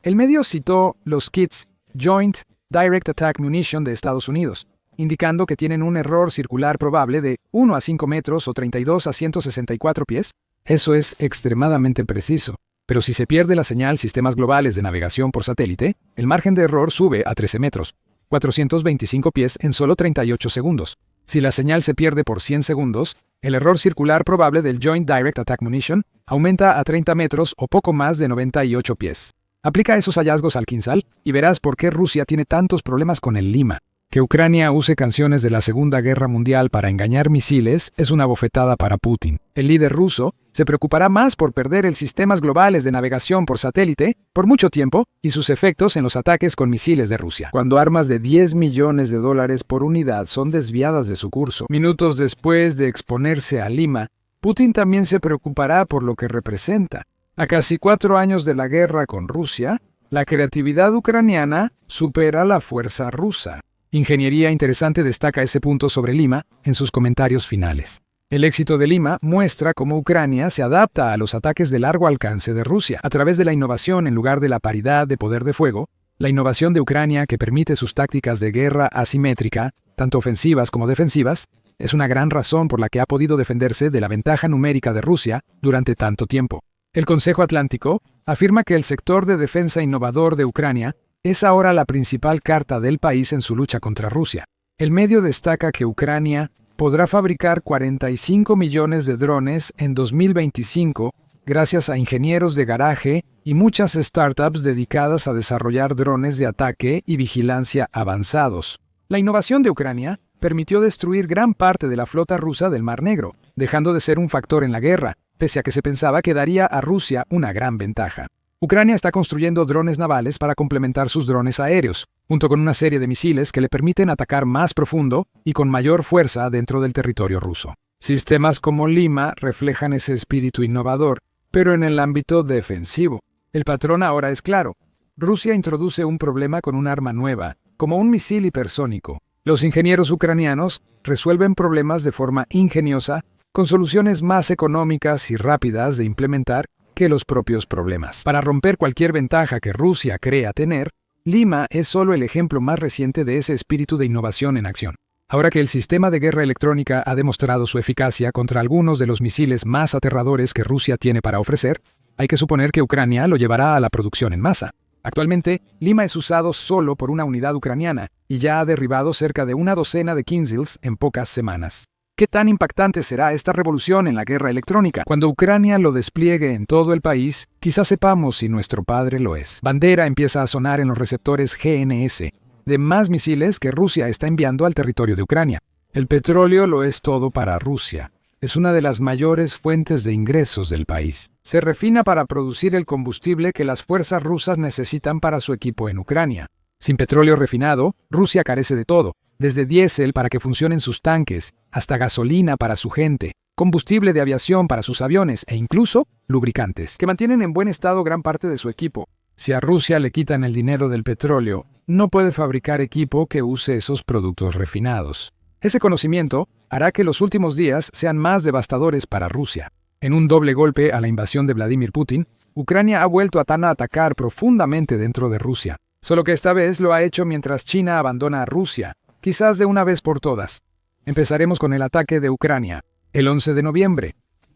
El medio citó los kits Joint Direct Attack Munition de Estados Unidos, indicando que tienen un error circular probable de 1 a 5 metros o 32 a 164 pies. Eso es extremadamente preciso. Pero si se pierde la señal sistemas globales de navegación por satélite, el margen de error sube a 13 metros, 425 pies en solo 38 segundos. Si la señal se pierde por 100 segundos, el error circular probable del Joint Direct Attack Munition aumenta a 30 metros o poco más de 98 pies. Aplica esos hallazgos al Kinzhal y verás por qué Rusia tiene tantos problemas con el Lima. Que Ucrania use canciones de la Segunda Guerra Mundial para engañar misiles es una bofetada para Putin. El líder ruso se preocupará más por perder el sistemas globales de navegación por satélite por mucho tiempo y sus efectos en los ataques con misiles de Rusia, cuando armas de $10 millones por unidad son desviadas de su curso. Minutos después de exponerse a Lima, Putin también se preocupará por lo que representa. A casi 4 años de la guerra con Rusia, la creatividad ucraniana supera la fuerza rusa. Ingeniería Interesante destaca ese punto sobre Lima en sus comentarios finales. El éxito de Lima muestra cómo Ucrania se adapta a los ataques de largo alcance de Rusia a través de la innovación en lugar de la paridad de poder de fuego, la innovación de Ucrania que permite sus tácticas de guerra asimétrica, tanto ofensivas como defensivas, es una gran razón por la que ha podido defenderse de la ventaja numérica de Rusia durante tanto tiempo. El Consejo Atlántico afirma que el sector de defensa innovador de Ucrania es ahora la principal carta del país en su lucha contra Rusia. El medio destaca que Ucrania podrá fabricar 45 millones de drones en 2025 gracias a ingenieros de garaje y muchas startups dedicadas a desarrollar drones de ataque y vigilancia avanzados. La innovación de Ucrania permitió destruir gran parte de la flota rusa del Mar Negro, dejando de ser un factor en la guerra, pese a que se pensaba que daría a Rusia una gran ventaja. Ucrania está construyendo drones navales para complementar sus drones aéreos, junto con una serie de misiles que le permiten atacar más profundo y con mayor fuerza dentro del territorio ruso. Sistemas como Lima reflejan ese espíritu innovador, pero en el ámbito defensivo. El patrón ahora es claro. Rusia introduce un problema con un arma nueva, como un misil hipersónico. Los ingenieros ucranianos resuelven problemas de forma ingeniosa, con soluciones más económicas y rápidas de implementar que los propios problemas. Para romper cualquier ventaja que Rusia crea tener, Lima es solo el ejemplo más reciente de ese espíritu de innovación en acción. Ahora que el sistema de guerra electrónica ha demostrado su eficacia contra algunos de los misiles más aterradores que Rusia tiene para ofrecer, hay que suponer que Ucrania lo llevará a la producción en masa. Actualmente, Lima es usado solo por una unidad ucraniana y ya ha derribado cerca de una docena de Kinzhals en pocas semanas. ¿Qué tan impactante será esta revolución en la guerra electrónica? Cuando Ucrania lo despliegue en todo el país, quizás sepamos si nuestro padre lo es. Bandera empieza a sonar en los receptores GNS de más misiles que Rusia está enviando al territorio de Ucrania. El petróleo lo es todo para Rusia. Es una de las mayores fuentes de ingresos del país. Se refina para producir el combustible que las fuerzas rusas necesitan para su equipo en Ucrania. Sin petróleo refinado, Rusia carece de todo, desde diésel para que funcionen sus tanques, hasta gasolina para su gente, combustible de aviación para sus aviones e incluso lubricantes, que mantienen en buen estado gran parte de su equipo. Si a Rusia le quitan el dinero del petróleo, no puede fabricar equipo que use esos productos refinados. Ese conocimiento hará que los últimos días sean más devastadores para Rusia. En un doble golpe a la invasión de Vladimir Putin, Ucrania ha vuelto a atacar profundamente dentro de Rusia. Solo que esta vez lo ha hecho mientras China abandona a Rusia, quizás de una vez por todas. Empezaremos con el ataque de Ucrania. El 11 de noviembre,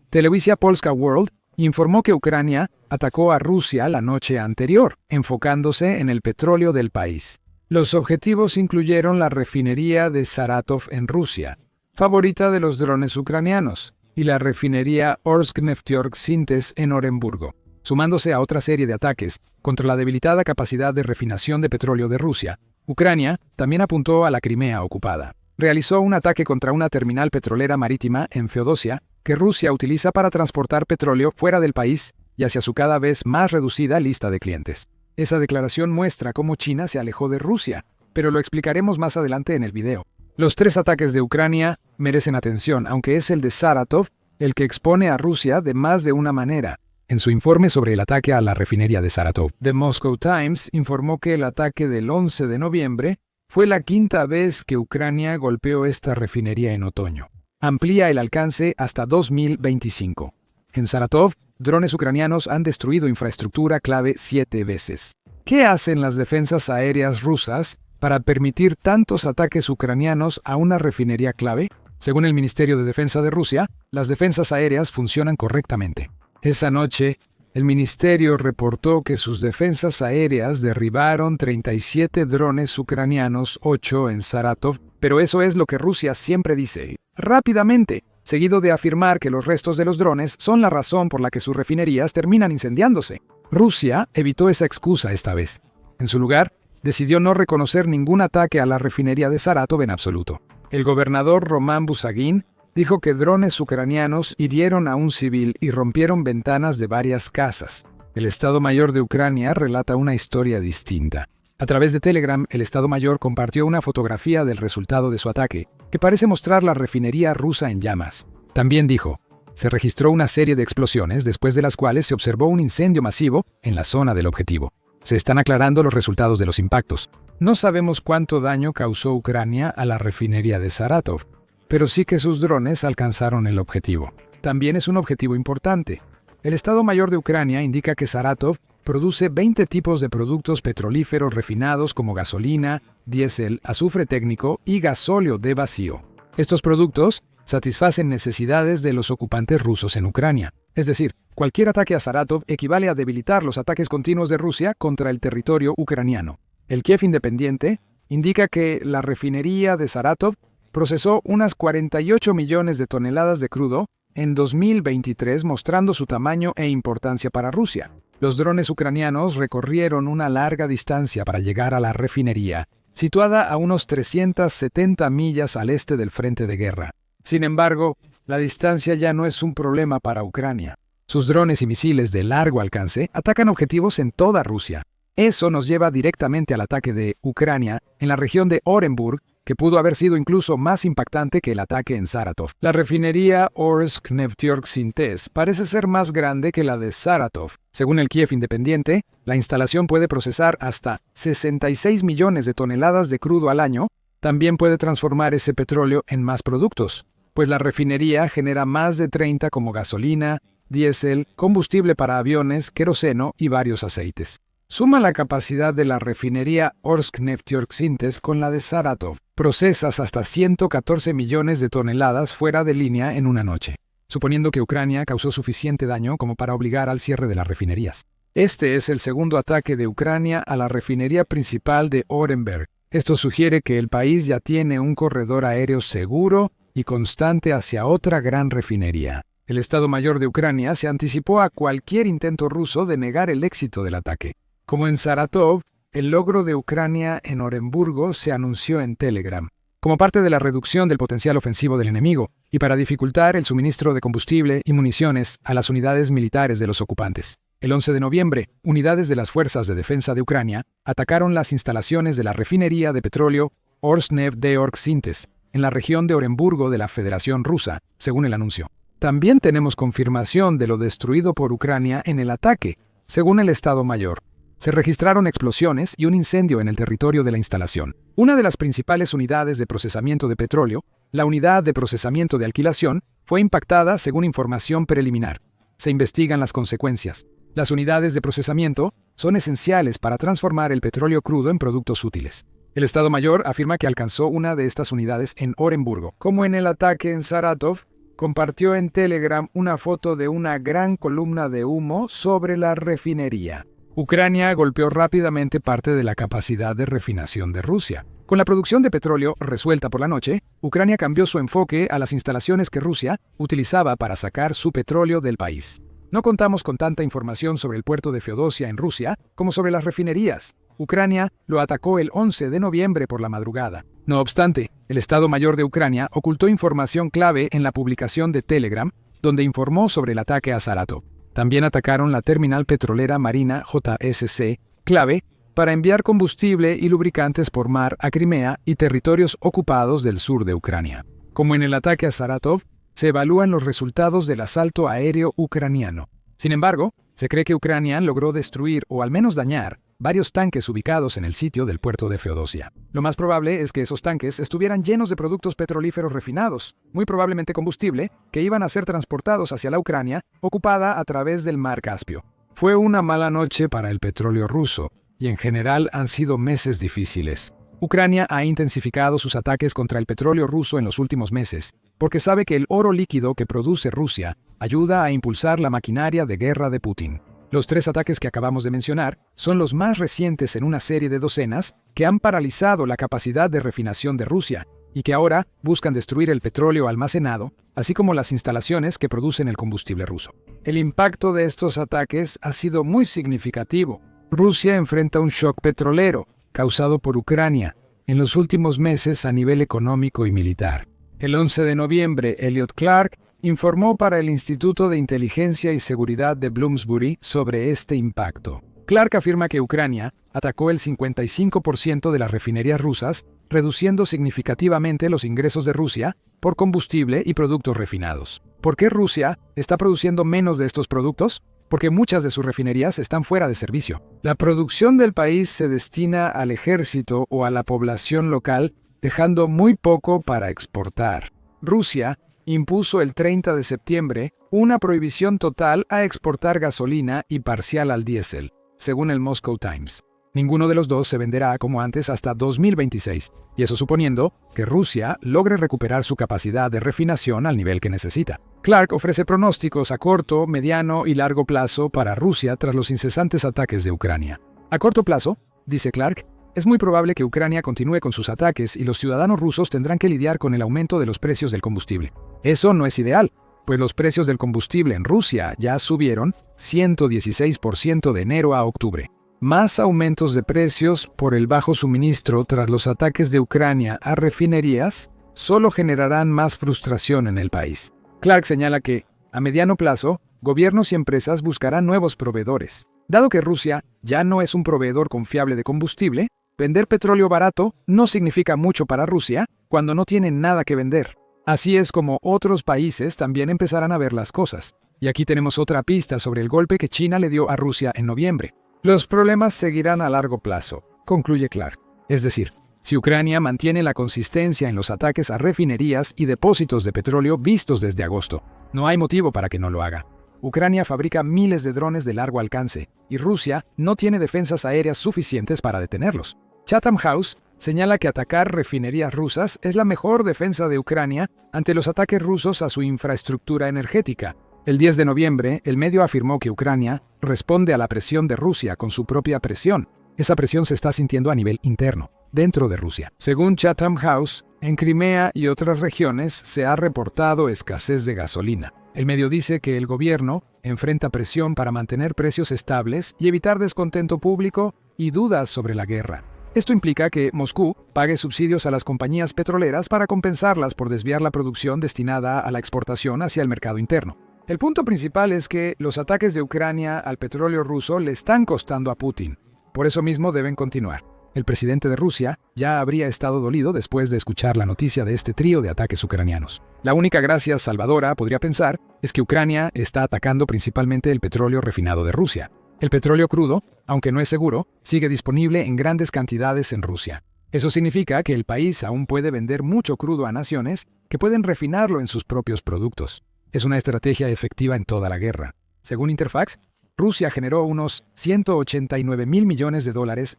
Telewizja Polska World informó que Ucrania atacó a Rusia la noche anterior, enfocándose en el petróleo del país. Los objetivos incluyeron la refinería de Saratov en Rusia, favorita de los drones ucranianos, y la refinería Orsk-Nefteorsk Sintes en Oremburgo, sumándose a otra serie de ataques contra la debilitada capacidad de refinación de petróleo de Rusia. Ucrania también apuntó a la Crimea ocupada. realizó un ataque contra una terminal petrolera marítima en Feodosia que Rusia utiliza para transportar petróleo fuera del país y hacia su cada vez más reducida lista de clientes. Esa declaración muestra cómo China se alejó de Rusia, pero lo explicaremos más adelante en el video. Los 3 ataques de Ucrania merecen atención, aunque es el de Saratov el que expone a Rusia de más de una manera. En su informe sobre el ataque a la refinería de Saratov, The Moscow Times informó que el ataque del 11 de noviembre fue la 5ª vez que Ucrania golpeó esta refinería en otoño. Amplía el alcance hasta 2025. En Saratov, drones ucranianos han destruido infraestructura clave 7 veces. ¿Qué hacen las defensas aéreas rusas para permitir tantos ataques ucranianos a una refinería clave? Según el Ministerio de Defensa de Rusia, las defensas aéreas funcionan correctamente. Esa noche, el ministerio reportó que sus defensas aéreas derribaron 37 drones ucranianos, 8 en Saratov, pero eso es lo que Rusia siempre dice, rápidamente, seguido de afirmar que los restos de los drones son la razón por la que sus refinerías terminan incendiándose. Rusia evitó esa excusa esta vez. En su lugar, decidió no reconocer ningún ataque a la refinería de Saratov en absoluto. El gobernador Roman Busagin dijo que drones ucranianos hirieron a un civil y rompieron ventanas de varias casas. El Estado Mayor de Ucrania relata una historia distinta. A través de Telegram, el Estado Mayor compartió una fotografía del resultado de su ataque, que parece mostrar la refinería rusa en llamas. También dijo, se registró una serie de explosiones después de las cuales se observó un incendio masivo en la zona del objetivo. Se están aclarando los resultados de los impactos. No sabemos cuánto daño causó Ucrania a la refinería de Saratov, pero sí que sus drones alcanzaron el objetivo. También es un objetivo importante. El Estado Mayor de Ucrania indica que Saratov produce 20 tipos de productos petrolíferos refinados como gasolina, diésel, azufre técnico y gasóleo de vacío. Estos productos satisfacen necesidades de los ocupantes rusos en Ucrania. Es decir, cualquier ataque a Saratov equivale a debilitar los ataques continuos de Rusia contra el territorio ucraniano. El Kiev Independiente indica que la refinería de Saratov procesó unas 48 millones de toneladas de crudo en 2023, mostrando su tamaño e importancia para Rusia. Los drones ucranianos recorrieron una larga distancia para llegar a la refinería, situada a unos 370 millas al este del frente de guerra. Sin embargo, la distancia ya no es un problema para Ucrania. Sus drones y misiles de largo alcance atacan objetivos en toda Rusia. Eso nos lleva directamente al ataque de Ucrania en la región de Orenburg, que pudo haber sido incluso más impactante que el ataque en Saratov. La refinería Orsk-Nefteyorsk-Syntes parece ser más grande que la de Saratov. Según el Kiev Independiente, la instalación puede procesar hasta 66 millones de toneladas de crudo al año. También puede transformar ese petróleo en más productos, pues la refinería genera más de 30 como gasolina, diésel, combustible para aviones, queroseno y varios aceites. Suma la capacidad de la refinería Orsk-Nefteyorsk-Syntes con la de Saratov. Procesas hasta 114 millones de toneladas fuera de línea en una noche, suponiendo que Ucrania causó suficiente daño como para obligar al cierre de las refinerías. Este es el segundo ataque de Ucrania a la refinería principal de Orenburg. Esto sugiere que el país ya tiene un corredor aéreo seguro y constante hacia otra gran refinería. El Estado Mayor de Ucrania se anticipó a cualquier intento ruso de negar el éxito del ataque. Como en Saratov, el logro de Ucrania en Orenburgo se anunció en Telegram, como parte de la reducción del potencial ofensivo del enemigo y para dificultar el suministro de combustible y municiones a las unidades militares de los ocupantes. El 11 de noviembre, unidades de las Fuerzas de Defensa de Ucrania atacaron las instalaciones de la refinería de petróleo Orsk-Nefteyorsk-Syntes en la región de Orenburgo de la Federación Rusa, según el anuncio. También tenemos confirmación de lo destruido por Ucrania en el ataque, según el Estado Mayor. Se registraron explosiones y un incendio en el territorio de la instalación. Una de las principales unidades de procesamiento de petróleo, la unidad de procesamiento de alquilación, fue impactada según información preliminar. Se investigan las consecuencias. Las unidades de procesamiento son esenciales para transformar el petróleo crudo en productos útiles. El Estado Mayor afirma que alcanzó una de estas unidades en Orenburgo. Como en el ataque en Saratov, compartió en Telegram una foto de una gran columna de humo sobre la refinería. Ucrania golpeó rápidamente parte de la capacidad de refinación de Rusia. Con la producción de petróleo resuelta por la noche, Ucrania cambió su enfoque a las instalaciones que Rusia utilizaba para sacar su petróleo del país. No contamos con tanta información sobre el puerto de Feodosia en Rusia como sobre las refinerías. Ucrania lo atacó el 11 de noviembre por la madrugada. No obstante, el Estado Mayor de Ucrania ocultó información clave en la publicación de Telegram, donde informó sobre el ataque a Saratov. También atacaron la terminal petrolera marina JSC, clave para enviar combustible y lubricantes por mar a Crimea y territorios ocupados del sur de Ucrania. Como en el ataque a Saratov, se evalúan los resultados del asalto aéreo ucraniano. Sin embargo, se cree que Ucrania logró destruir o al menos dañar varios tanques ubicados en el sitio del puerto de Feodosia. Lo más probable es que esos tanques estuvieran llenos de productos petrolíferos refinados, muy probablemente combustible, que iban a ser transportados hacia la Ucrania, ocupada a través del mar Caspio. Fue una mala noche para el petróleo ruso, y en general han sido meses difíciles. Ucrania ha intensificado sus ataques contra el petróleo ruso en los últimos meses, porque sabe que el oro líquido que produce Rusia ayuda a impulsar la maquinaria de guerra de Putin. Los 3 ataques que acabamos de mencionar son los más recientes en una serie de docenas que han paralizado la capacidad de refinación de Rusia y que ahora buscan destruir el petróleo almacenado, así como las instalaciones que producen el combustible ruso. El impacto de estos ataques ha sido muy significativo. Rusia enfrenta un shock petrolero causado por Ucrania en los últimos meses a nivel económico y militar. El 11 de noviembre, Elliot Clark informó para el Instituto de Inteligencia y Seguridad de Bloomsbury sobre este impacto. Clark afirma que Ucrania atacó el 55% de las refinerías rusas, reduciendo significativamente los ingresos de Rusia por combustible y productos refinados. ¿Por qué Rusia está produciendo menos de estos productos? Porque muchas de sus refinerías están fuera de servicio. La producción del país se destina al ejército o a la población local, dejando muy poco para exportar. Rusia impuso el 30 de septiembre una prohibición total a exportar gasolina y parcial al diésel, según el Moscow Times. Ninguno de los dos se venderá como antes hasta 2026, y eso suponiendo que Rusia logre recuperar su capacidad de refinación al nivel que necesita. Clark ofrece pronósticos a corto, mediano y largo plazo para Rusia tras los incesantes ataques de Ucrania. A corto plazo, dice Clark, es muy probable que Ucrania continúe con sus ataques y los ciudadanos rusos tendrán que lidiar con el aumento de los precios del combustible. Eso no es ideal, pues los precios del combustible en Rusia ya subieron 116% de enero a octubre. Más aumentos de precios por el bajo suministro tras los ataques de Ucrania a refinerías solo generarán más frustración en el país. Clark señala que, a mediano plazo, gobiernos y empresas buscarán nuevos proveedores. Dado que Rusia ya no es un proveedor confiable de combustible, vender petróleo barato no significa mucho para Rusia cuando no tiene nada que vender. Así es como otros países también empezarán a ver las cosas. Y aquí tenemos otra pista sobre el golpe que China le dio a Rusia en noviembre. Los problemas seguirán a largo plazo, concluye Clark. Es decir, si Ucrania mantiene la consistencia en los ataques a refinerías y depósitos de petróleo vistos desde agosto, no hay motivo para que no lo haga. Ucrania fabrica miles de drones de largo alcance, y Rusia no tiene defensas aéreas suficientes para detenerlos. Chatham House señala que atacar refinerías rusas es la mejor defensa de Ucrania ante los ataques rusos a su infraestructura energética. El 10 de noviembre, el medio afirmó que Ucrania responde a la presión de Rusia con su propia presión. Esa presión se está sintiendo a nivel interno, dentro de Rusia. Según Chatham House, en Crimea y otras regiones se ha reportado escasez de gasolina. El medio dice que el gobierno enfrenta presión para mantener precios estables y evitar descontento público y dudas sobre la guerra. Esto implica que Moscú pague subsidios a las compañías petroleras para compensarlas por desviar la producción destinada a la exportación hacia el mercado interno. El punto principal es que los ataques de Ucrania al petróleo ruso le están costando a Putin. Por eso mismo deben continuar. El presidente de Rusia ya habría estado dolido después de escuchar la noticia de este trío de ataques ucranianos. La única gracia salvadora, podría pensar, es que Ucrania está atacando principalmente el petróleo refinado de Rusia. El petróleo crudo, aunque no es seguro, sigue disponible en grandes cantidades en Rusia. Eso significa que el país aún puede vender mucho crudo a naciones que pueden refinarlo en sus propios productos. Es una estrategia efectiva en toda la guerra. Según Interfax, Rusia generó unos $189 mil millones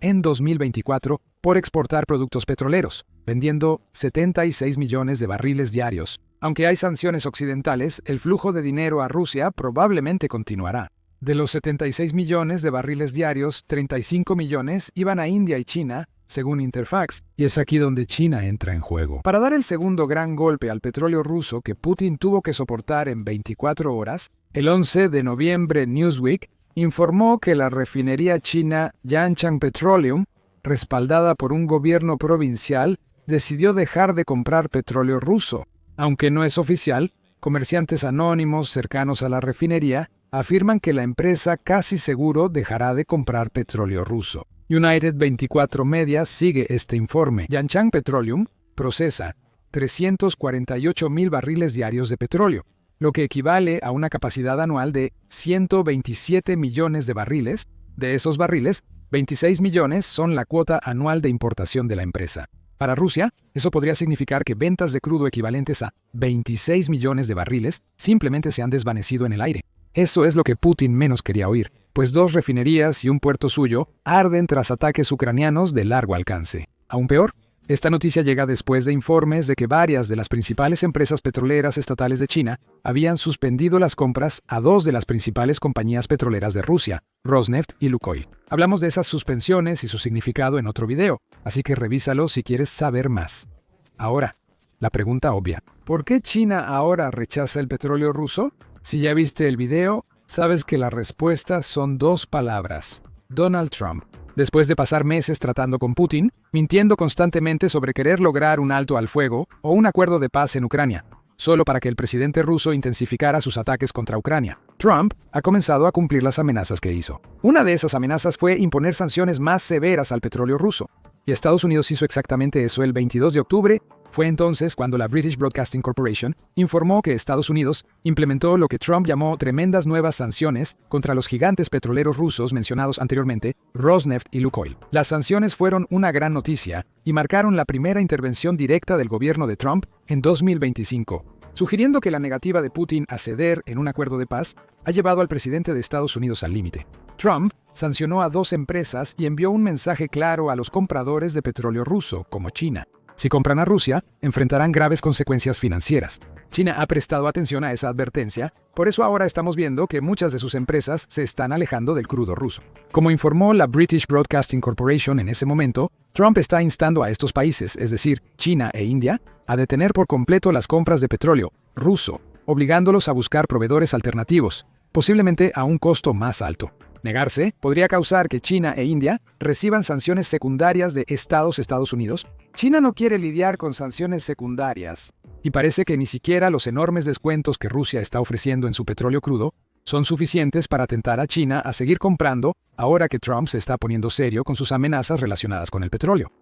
en 2024 por exportar productos petroleros, vendiendo 76 millones de barriles diarios. Aunque hay sanciones occidentales, el flujo de dinero a Rusia probablemente continuará. De los 76 millones de barriles diarios, 35 millones iban a India y China, según Interfax, y es aquí donde China entra en juego. Para dar el segundo gran golpe al petróleo ruso que Putin tuvo que soportar en 24 horas, el 11 de noviembre Newsweek informó que la refinería china Yanchang Petroleum, respaldada por un gobierno provincial, decidió dejar de comprar petróleo ruso. Aunque no es oficial, comerciantes anónimos cercanos a la refinería afirman que la empresa casi seguro dejará de comprar petróleo ruso. United 24 Media sigue este informe. Yanchang Petroleum procesa 348,000 barriles diarios de petróleo, lo que equivale a una capacidad anual de 127 millones de barriles. De esos barriles, 26 millones son la cuota anual de importación de la empresa. Para Rusia, eso podría significar que ventas de crudo equivalentes a 26 millones de barriles simplemente se han desvanecido en el aire. Eso es lo que Putin menos quería oír, pues 2 refinerías y un puerto suyo arden tras ataques ucranianos de largo alcance. Aún peor, esta noticia llega después de informes de que varias de las principales empresas petroleras estatales de China habían suspendido las compras a 2 de las principales compañías petroleras de Rusia, Rosneft y Lukoil. Hablamos de esas suspensiones y su significado en otro video, así que revísalo si quieres saber más. Ahora, la pregunta obvia: ¿por qué China ahora rechaza el petróleo ruso? Si ya viste el video, sabes que la respuesta son 2 palabras: Donald Trump. Después de pasar meses tratando con Putin, mintiendo constantemente sobre querer lograr un alto al fuego o un acuerdo de paz en Ucrania, solo para que el presidente ruso intensificara sus ataques contra Ucrania, Trump ha comenzado a cumplir las amenazas que hizo. Una de esas amenazas fue imponer sanciones más severas al petróleo ruso, y Estados Unidos hizo exactamente eso el 22 de octubre. Fue entonces cuando la British Broadcasting Corporation informó que Estados Unidos implementó lo que Trump llamó tremendas nuevas sanciones contra los gigantes petroleros rusos mencionados anteriormente, Rosneft y Lukoil. Las sanciones fueron una gran noticia y marcaron la primera intervención directa del gobierno de Trump en 2025, sugiriendo que la negativa de Putin a ceder en un acuerdo de paz ha llevado al presidente de Estados Unidos al límite. Trump sancionó a 2 empresas y envió un mensaje claro a los compradores de petróleo ruso, como China. Si compran a Rusia, enfrentarán graves consecuencias financieras. China ha prestado atención a esa advertencia, por eso ahora estamos viendo que muchas de sus empresas se están alejando del crudo ruso. Como informó la British Broadcasting Corporation en ese momento, Trump está instando a estos países, es decir, China e India, a detener por completo las compras de petróleo ruso, obligándolos a buscar proveedores alternativos, posiblemente a un costo más alto. Negarse podría causar que China e India reciban sanciones secundarias de Estados Unidos. China no quiere lidiar con sanciones secundarias, y parece que ni siquiera los enormes descuentos que Rusia está ofreciendo en su petróleo crudo son suficientes para tentar a China a seguir comprando ahora que Trump se está poniendo serio con sus amenazas relacionadas con el petróleo.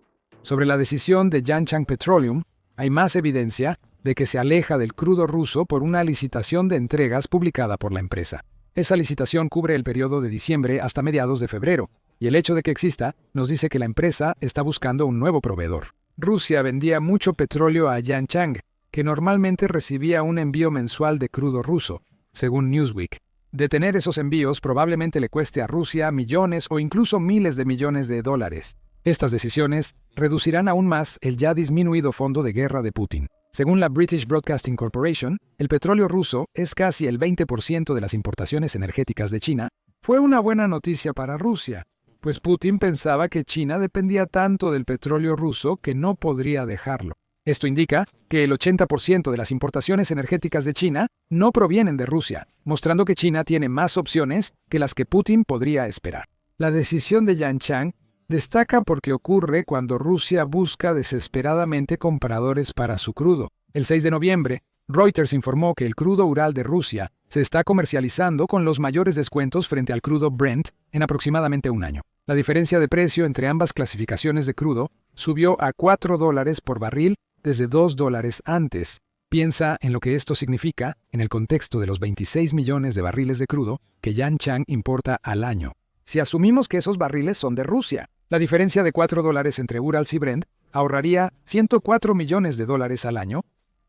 Sobre la decisión de Yanchang Petroleum, hay más evidencia de que se aleja del crudo ruso por una licitación de entregas publicada por la empresa. Esa licitación cubre el periodo de diciembre hasta mediados de febrero, y el hecho de que exista nos dice que la empresa está buscando un nuevo proveedor. Rusia vendía mucho petróleo a Yanchang, que normalmente recibía un envío mensual de crudo ruso, según Newsweek. Detener esos envíos probablemente le cueste a Rusia millones o incluso miles de millones de dólares. Estas decisiones reducirán aún más el ya disminuido fondo de guerra de Putin. Según la British Broadcasting Corporation, el petróleo ruso es casi el 20% de las importaciones energéticas de China. Fue una buena noticia para Rusia, pues Putin pensaba que China dependía tanto del petróleo ruso que no podría dejarlo. Esto indica que el 80% de las importaciones energéticas de China no provienen de Rusia, mostrando que China tiene más opciones que las que Putin podría esperar. La decisión de Yanchang destaca porque ocurre cuando Rusia busca desesperadamente compradores para su crudo. El 6 de noviembre, Reuters informó que el crudo Ural de Rusia se está comercializando con los mayores descuentos frente al crudo Brent en aproximadamente un año. La diferencia de precio entre ambas clasificaciones de crudo subió a $4 por barril desde $2 antes. Piensa en lo que esto significa en el contexto de los 26 millones de barriles de crudo que Yanchang importa al año. Si asumimos que esos barriles son de Rusia, la diferencia de $4 entre Urals y Brent ahorraría $104 millones al año.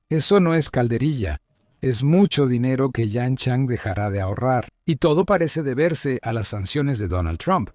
Eso no es calderilla. Es mucho dinero que Yanchang dejará de ahorrar. Y todo parece deberse a las sanciones de Donald Trump.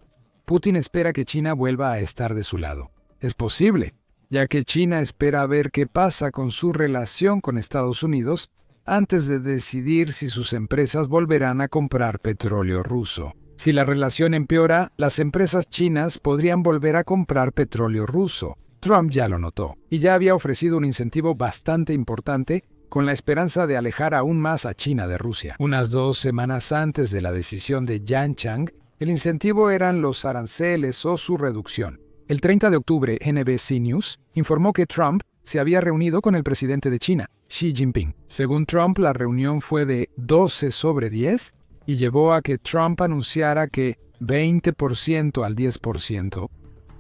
Putin espera que China vuelva a estar de su lado. Es posible, ya que China espera ver qué pasa con su relación con Estados Unidos antes de decidir si sus empresas volverán a comprar petróleo ruso. Si la relación empeora, las empresas chinas podrían volver a comprar petróleo ruso. Trump ya lo notó, y ya había ofrecido un incentivo bastante importante con la esperanza de alejar aún más a China de Rusia. Unas 2 semanas antes de la decisión de Yanchang, el incentivo eran los aranceles o su reducción. El 30 de octubre, NBC News informó que Trump se había reunido con el presidente de China, Xi Jinping. Según Trump, la reunión fue de 12/10 y llevó a que Trump anunciara que 20% al 10%.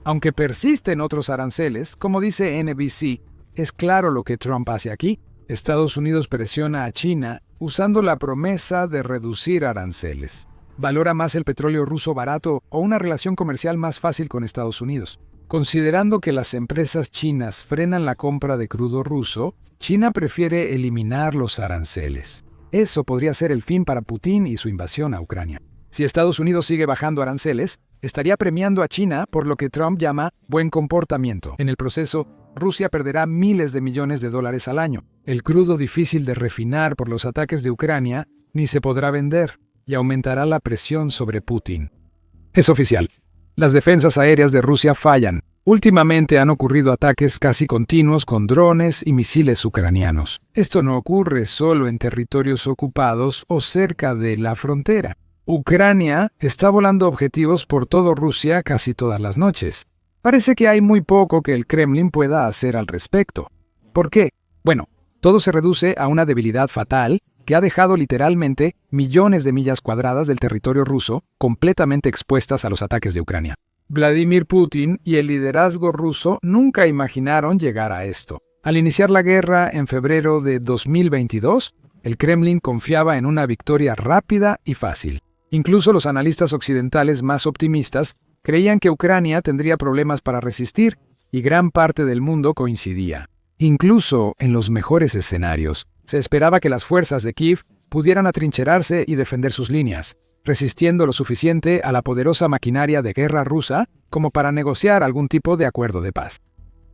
Aunque persisten otros aranceles, como dice NBC, es claro lo que Trump hace aquí. Estados Unidos presiona a China usando la promesa de reducir aranceles. Valora más el petróleo ruso barato o una relación comercial más fácil con Estados Unidos. Considerando que las empresas chinas frenan la compra de crudo ruso, China prefiere eliminar los aranceles. Eso podría ser el fin para Putin y su invasión a Ucrania. Si Estados Unidos sigue bajando aranceles, estaría premiando a China por lo que Trump llama buen comportamiento. En el proceso, Rusia perderá miles de millones de dólares al año. El crudo difícil de refinar por los ataques de Ucrania ni se podrá vender y aumentará la presión sobre Putin. Es oficial. Las defensas aéreas de Rusia fallan. Últimamente han ocurrido ataques casi continuos con drones y misiles ucranianos. Esto no ocurre solo en territorios ocupados o cerca de la frontera. Ucrania está volando objetivos por todo Rusia casi todas las noches. Parece que hay muy poco que el Kremlin pueda hacer al respecto. ¿Por qué? Bueno, todo se reduce a una debilidad fatal que ha dejado literalmente millones de millas cuadradas del territorio ruso completamente expuestas a los ataques de Ucrania. Vladimir Putin y el liderazgo ruso nunca imaginaron llegar a esto. Al iniciar la guerra en febrero de 2022, el Kremlin confiaba en una victoria rápida y fácil. Incluso los analistas occidentales más optimistas creían que Ucrania tendría problemas para resistir, y gran parte del mundo coincidía. Incluso en los mejores escenarios, se esperaba que las fuerzas de Kiev pudieran atrincherarse y defender sus líneas, resistiendo lo suficiente a la poderosa maquinaria de guerra rusa como para negociar algún tipo de acuerdo de paz.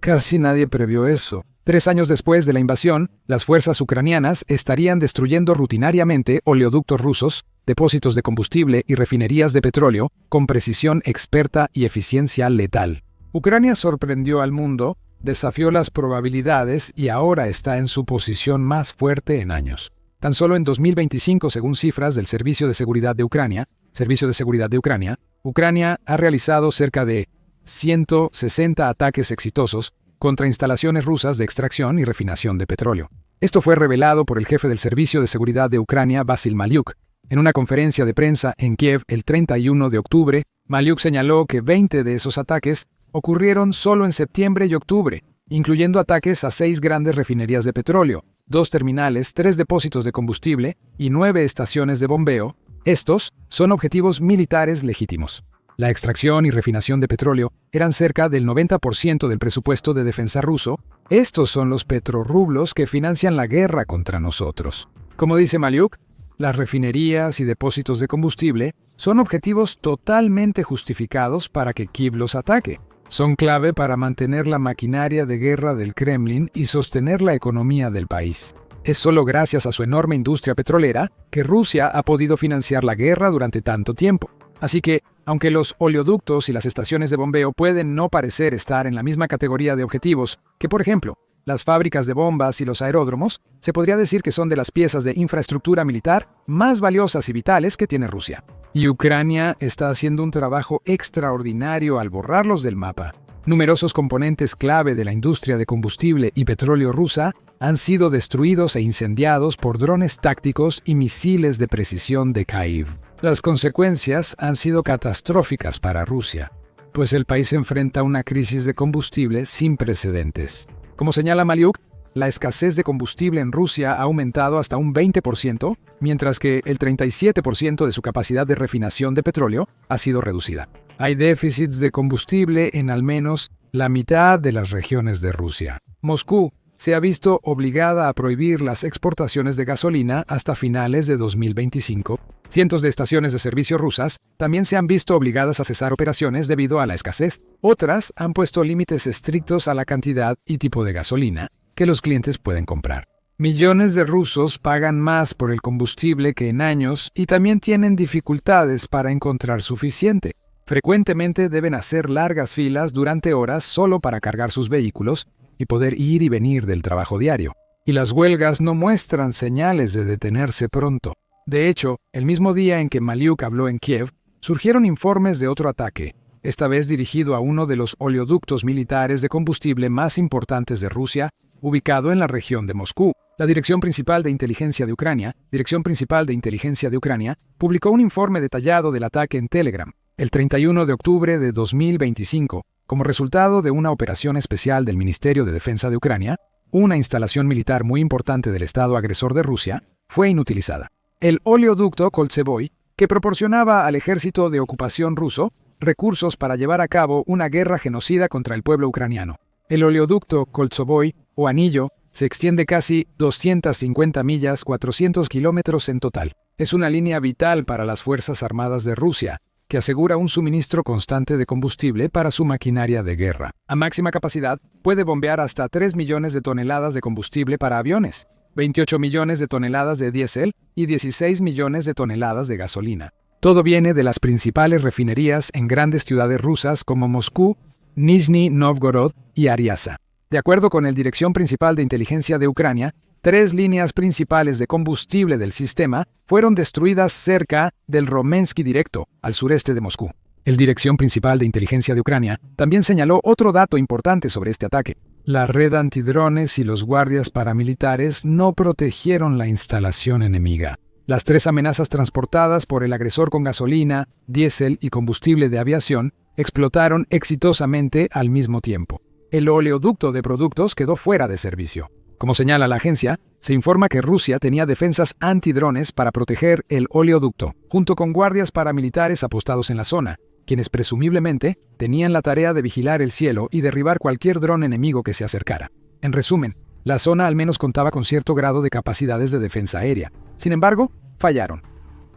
Casi nadie previó eso. 3 años después de la invasión, las fuerzas ucranianas estarían destruyendo rutinariamente oleoductos rusos, depósitos de combustible y refinerías de petróleo con precisión experta y eficiencia letal. Ucrania sorprendió al mundo, desafió las probabilidades y ahora está en su posición más fuerte en años. Tan solo en 2025, según cifras del Servicio de Seguridad de Ucrania, Ucrania ha realizado cerca de 160 ataques exitosos contra instalaciones rusas de extracción y refinación de petróleo. Esto fue revelado por el jefe del Servicio de Seguridad de Ucrania, Vasyl Malyuk. En una conferencia de prensa en Kiev el 31 de octubre, Malyuk señaló que 20 de esos ataques ocurrieron solo en septiembre y octubre, incluyendo ataques a 6 grandes refinerías de petróleo, 2 terminales, 3 depósitos de combustible y 9 estaciones de bombeo. Estos son objetivos militares legítimos. La extracción y refinación de petróleo eran cerca del 90% del presupuesto de defensa ruso. Estos son los petrorrublos que financian la guerra contra nosotros. Como dice Malyuk, las refinerías y depósitos de combustible son objetivos totalmente justificados para que Kiev los ataque. Son clave para mantener la maquinaria de guerra del Kremlin y sostener la economía del país. Es solo gracias a su enorme industria petrolera que Rusia ha podido financiar la guerra durante tanto tiempo. Así que, aunque los oleoductos y las estaciones de bombeo pueden no parecer estar en la misma categoría de objetivos que, por ejemplo, las fábricas de bombas y los aeródromos, se podría decir que son de las piezas de infraestructura militar más valiosas y vitales que tiene Rusia. Y Ucrania está haciendo un trabajo extraordinario al borrarlos del mapa. Numerosos componentes clave de la industria de combustible y petróleo rusa han sido destruidos e incendiados por drones tácticos y misiles de precisión de Kyiv. Las consecuencias han sido catastróficas para Rusia, pues el país enfrenta una crisis de combustible sin precedentes. Como señala Malyuk, la escasez de combustible en Rusia ha aumentado hasta un 20%, mientras que el 37% de su capacidad de refinación de petróleo ha sido reducida. Hay déficits de combustible en al menos la mitad de las regiones de Rusia. Moscú se ha visto obligada a prohibir las exportaciones de gasolina hasta finales de 2025. Cientos de estaciones de servicio rusas también se han visto obligadas a cesar operaciones debido a la escasez. Otras han puesto límites estrictos a la cantidad y tipo de gasolina que los clientes pueden comprar. Millones de rusos pagan más por el combustible que en años y también tienen dificultades para encontrar suficiente. Frecuentemente deben hacer largas filas durante horas solo para cargar sus vehículos y poder ir y venir del trabajo diario. y las huelgas no muestran señales de detenerse pronto. De hecho, el mismo día en que Maliuk habló en Kiev, surgieron informes de otro ataque, esta vez dirigido a uno de los oleoductos militares de combustible más importantes de Rusia, ubicado en la región de Moscú. La Dirección Principal de Inteligencia de Ucrania, publicó un informe detallado del ataque en Telegram, el 31 de octubre de 2025, como resultado de una operación especial del Ministerio de Defensa de Ucrania. Una instalación militar muy importante del Estado agresor de Rusia fue inutilizada. El oleoducto Koltsevoy, que proporcionaba al ejército de ocupación ruso recursos para llevar a cabo una guerra genocida contra el pueblo ucraniano. El oleoducto Koltsevoy, o anillo, se extiende casi 250 millas, 400 kilómetros en total. Es una línea vital para las Fuerzas Armadas de Rusia, que asegura un suministro constante de combustible para su maquinaria de guerra. A máxima capacidad, puede bombear hasta 3 millones de toneladas de combustible para aviones, 28 millones de toneladas de diésel y 16 millones de toneladas de gasolina. Todo viene de las principales refinerías en grandes ciudades rusas como Moscú, Nizhny Novgorod y Ariasa. De acuerdo con el Dirección Principal de Inteligencia de Ucrania, 3 líneas principales de combustible del sistema fueron destruidas cerca del Romensky Directo, al sureste de Moscú. El Dirección Principal de Inteligencia de Ucrania también señaló otro dato importante sobre este ataque. La red antidrones y los guardias paramilitares no protegieron la instalación enemiga. Las 3 amenazas transportadas por el agresor con gasolina, diésel y combustible de aviación explotaron exitosamente al mismo tiempo. El oleoducto de productos quedó fuera de servicio. Como señala la agencia, se informa que Rusia tenía defensas antidrones para proteger el oleoducto, junto con guardias paramilitares apostados en la zona, quienes presumiblemente tenían la tarea de vigilar el cielo y derribar cualquier dron enemigo que se acercara. En resumen, la zona al menos contaba con cierto grado de capacidades de defensa aérea. Sin embargo, fallaron.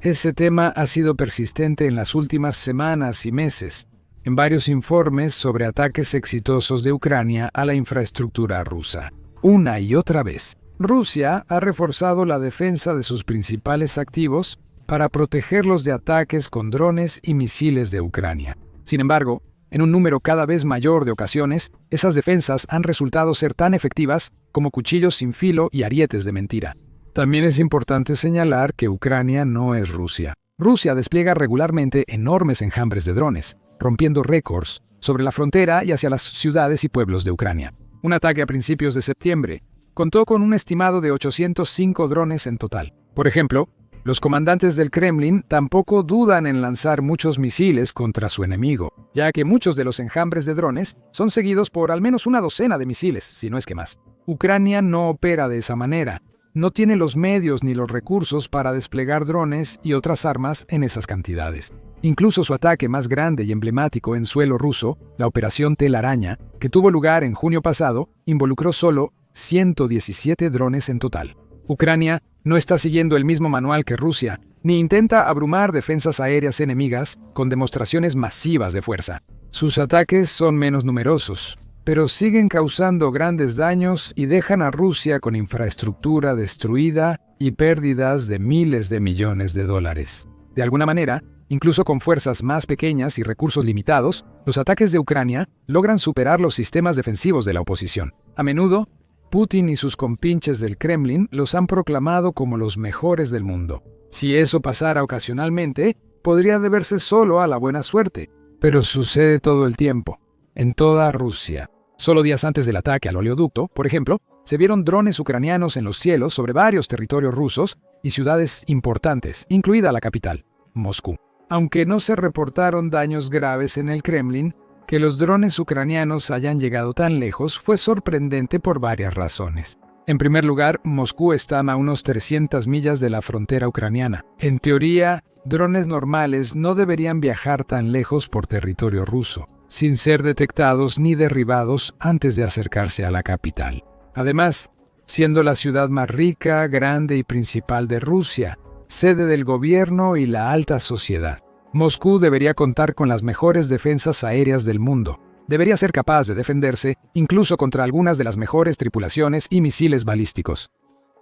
Ese tema ha sido persistente en las últimas semanas y meses, en varios informes sobre ataques exitosos de Ucrania a la infraestructura rusa. Una y otra vez, Rusia ha reforzado la defensa de sus principales activos para protegerlos de ataques con drones y misiles de Ucrania. Sin embargo, en un número cada vez mayor de ocasiones, esas defensas han resultado ser tan efectivas como cuchillos sin filo y arietes de mentira. También es importante señalar que Ucrania no es Rusia. Rusia despliega regularmente enormes enjambres de drones, rompiendo récords sobre la frontera y hacia las ciudades y pueblos de Ucrania. Un ataque a principios de septiembre contó con un estimado de 805 drones en total. Por ejemplo, los comandantes del Kremlin tampoco dudan en lanzar muchos misiles contra su enemigo, ya que muchos de los enjambres de drones son seguidos por al menos una docena de misiles, si no es que más. Ucrania no opera de esa manera. No tiene los medios ni los recursos para desplegar drones y otras armas en esas cantidades. Incluso su ataque más grande y emblemático en suelo ruso, la Operación Telaraña, que tuvo lugar en junio pasado, involucró solo 117 drones en total. Ucrania no está siguiendo el mismo manual que Rusia, ni intenta abrumar defensas aéreas enemigas con demostraciones masivas de fuerza. Sus ataques son menos numerosos, pero siguen causando grandes daños y dejan a Rusia con infraestructura destruida y pérdidas de miles de millones de dólares. De alguna manera, incluso con fuerzas más pequeñas y recursos limitados, los ataques de Ucrania logran superar los sistemas defensivos de la oposición. A menudo, Putin y sus compinches del Kremlin los han proclamado como los mejores del mundo. Si eso pasara ocasionalmente, podría deberse solo a la buena suerte, pero sucede todo el tiempo, en toda Rusia. Solo días antes del ataque al oleoducto, por ejemplo, se vieron drones ucranianos en los cielos sobre varios territorios rusos y ciudades importantes, incluida la capital, Moscú. Aunque no se reportaron daños graves en el Kremlin, que los drones ucranianos hayan llegado tan lejos fue sorprendente por varias razones. En primer lugar, Moscú está a unos 300 millas de la frontera ucraniana. En teoría, drones normales no deberían viajar tan lejos por territorio ruso, sin ser detectados ni derribados antes de acercarse a la capital. Además, siendo la ciudad más rica, grande y principal de Rusia, sede del gobierno y la alta sociedad, Moscú debería contar con las mejores defensas aéreas del mundo. Debería ser capaz de defenderse incluso contra algunas de las mejores tripulaciones y misiles balísticos.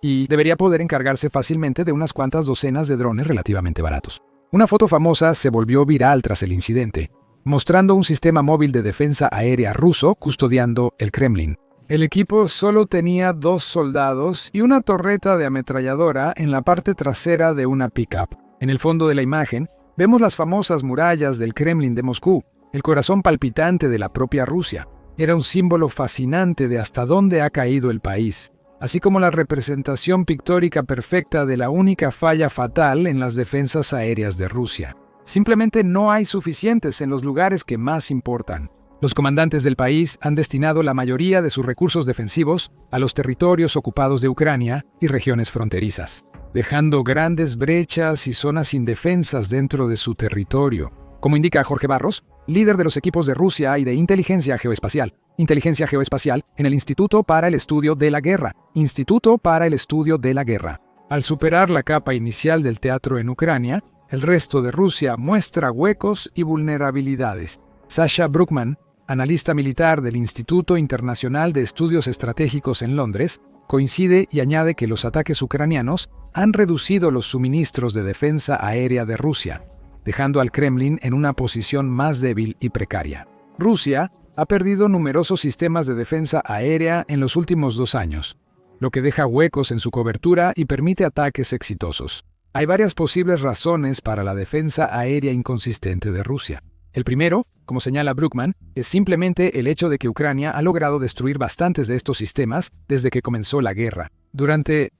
Y debería poder encargarse fácilmente de unas cuantas docenas de drones relativamente baratos. Una foto famosa se volvió viral tras el incidente, mostrando un sistema móvil de defensa aérea ruso custodiando el Kremlin. El equipo solo tenía 2 soldados y una torreta de ametralladora en la parte trasera de una pickup. En el fondo de la imagen, vemos las famosas murallas del Kremlin de Moscú, el corazón palpitante de la propia Rusia. Era un símbolo fascinante de hasta dónde ha caído el país, así como la representación pictórica perfecta de la única falla fatal en las defensas aéreas de Rusia. Simplemente no hay suficientes en los lugares que más importan. Los comandantes del país han destinado la mayoría de sus recursos defensivos a los territorios ocupados de Ucrania y regiones fronterizas, dejando grandes brechas y zonas indefensas dentro de su territorio, como indica Jorge Barros, líder de los equipos de Rusia y de inteligencia geoespacial en el Instituto para el Estudio de la Guerra. Instituto para el Estudio de la Guerra. Al superar la capa inicial del teatro en Ucrania, el resto de Rusia muestra huecos y vulnerabilidades. Sasha Bruckmann, analista militar del Instituto Internacional de Estudios Estratégicos en Londres, coincide y añade que los ataques ucranianos han reducido los suministros de defensa aérea de Rusia, dejando al Kremlin en una posición más débil y precaria. Rusia ha perdido numerosos sistemas de defensa aérea en los últimos 2 años, lo que deja huecos en su cobertura y permite ataques exitosos. Hay varias posibles razones para la defensa aérea inconsistente de Rusia. El primero, como señala Bruckmann, es simplemente el hecho de que Ucrania ha logrado destruir bastantes de estos sistemas desde que comenzó la guerra. Durante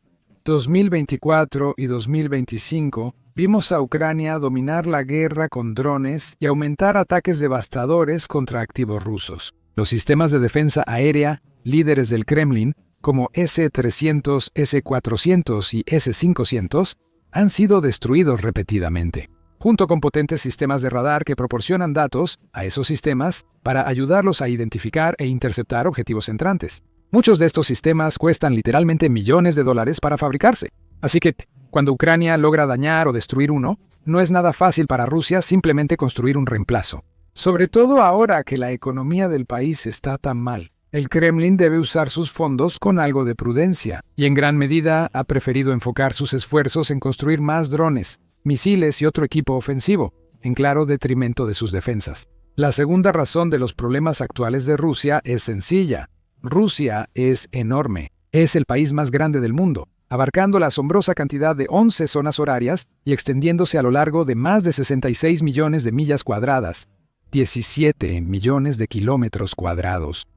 2024 y 2025, vimos a Ucrania dominar la guerra con drones y aumentar ataques devastadores contra activos rusos. Los sistemas de defensa aérea, líderes del Kremlin, como S-300, S-400 y S-500, han sido destruidos repetidamente, junto con potentes sistemas de radar que proporcionan datos a esos sistemas para ayudarlos a identificar e interceptar objetivos entrantes. Muchos de estos sistemas cuestan literalmente millones de dólares para fabricarse. Así que, cuando Ucrania logra dañar o destruir uno, no es nada fácil para Rusia simplemente construir un reemplazo. Sobre todo ahora que la economía del país está tan mal. El Kremlin debe usar sus fondos con algo de prudencia, y en gran medida ha preferido enfocar sus esfuerzos en construir más drones, misiles y otro equipo ofensivo, en claro detrimento de sus defensas. La segunda razón de los problemas actuales de Rusia es sencilla. Rusia es enorme. Es el país más grande del mundo, abarcando la asombrosa cantidad de 11 zonas horarias y extendiéndose a lo largo de más de 66 millones de millas cuadradas, 17 millones de kilómetros cuadrados.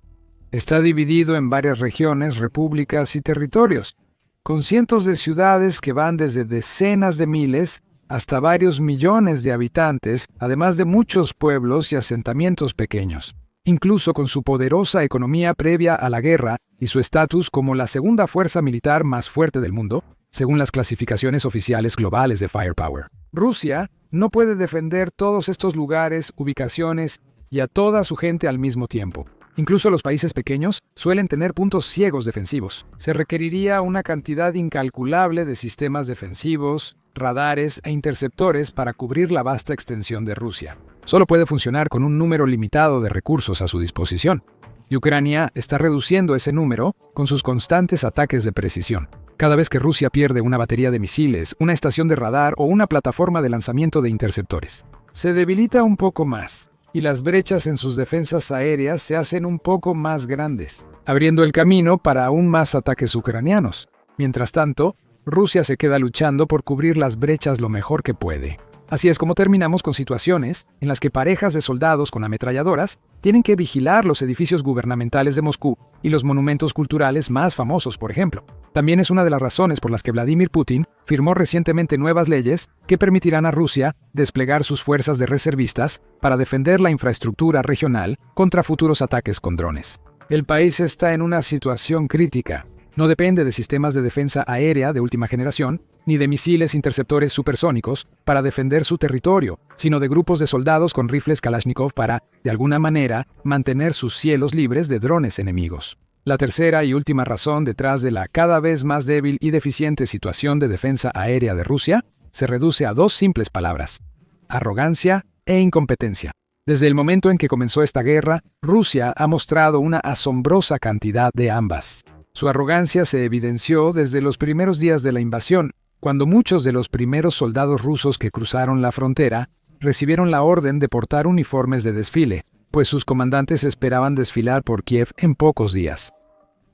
Está dividido en varias regiones, repúblicas y territorios, con cientos de ciudades que van desde decenas de miles hasta varios millones de habitantes, además de muchos pueblos y asentamientos pequeños. Incluso con su poderosa economía previa a la guerra y su estatus como la segunda fuerza militar más fuerte del mundo, según las clasificaciones oficiales globales de Firepower. Rusia no puede defender todos estos lugares, ubicaciones y a toda su gente al mismo tiempo. Incluso los países pequeños suelen tener puntos ciegos defensivos. Se requeriría una cantidad incalculable de sistemas defensivos, radares e interceptores para cubrir la vasta extensión de Rusia. Solo puede funcionar con un número limitado de recursos a su disposición. Y Ucrania está reduciendo ese número con sus constantes ataques de precisión. Cada vez que Rusia pierde una batería de misiles, una estación de radar o una plataforma de lanzamiento de interceptores, se debilita un poco más, y las brechas en sus defensas aéreas se hacen un poco más grandes, abriendo el camino para aún más ataques ucranianos. Mientras tanto, Rusia se queda luchando por cubrir las brechas lo mejor que puede. Así es como terminamos con situaciones en las que parejas de soldados con ametralladoras tienen que vigilar los edificios gubernamentales de Moscú y los monumentos culturales más famosos, por ejemplo. También es una de las razones por las que Vladimir Putin firmó recientemente nuevas leyes que permitirán a Rusia desplegar sus fuerzas de reservistas para defender la infraestructura regional contra futuros ataques con drones. El país está en una situación crítica. No depende de sistemas de defensa aérea de última generación, ni de misiles interceptores supersónicos para defender su territorio, sino de grupos de soldados con rifles Kalashnikov para, de alguna manera, mantener sus cielos libres de drones enemigos. La tercera y última razón detrás de la cada vez más débil y deficiente situación de defensa aérea de Rusia se reduce a 2 simples palabras: arrogancia e incompetencia. Desde el momento en que comenzó esta guerra, Rusia ha mostrado una asombrosa cantidad de ambas. Su arrogancia se evidenció desde los primeros días de la invasión, cuando muchos de los primeros soldados rusos que cruzaron la frontera recibieron la orden de portar uniformes de desfile, pues sus comandantes esperaban desfilar por Kiev en pocos días.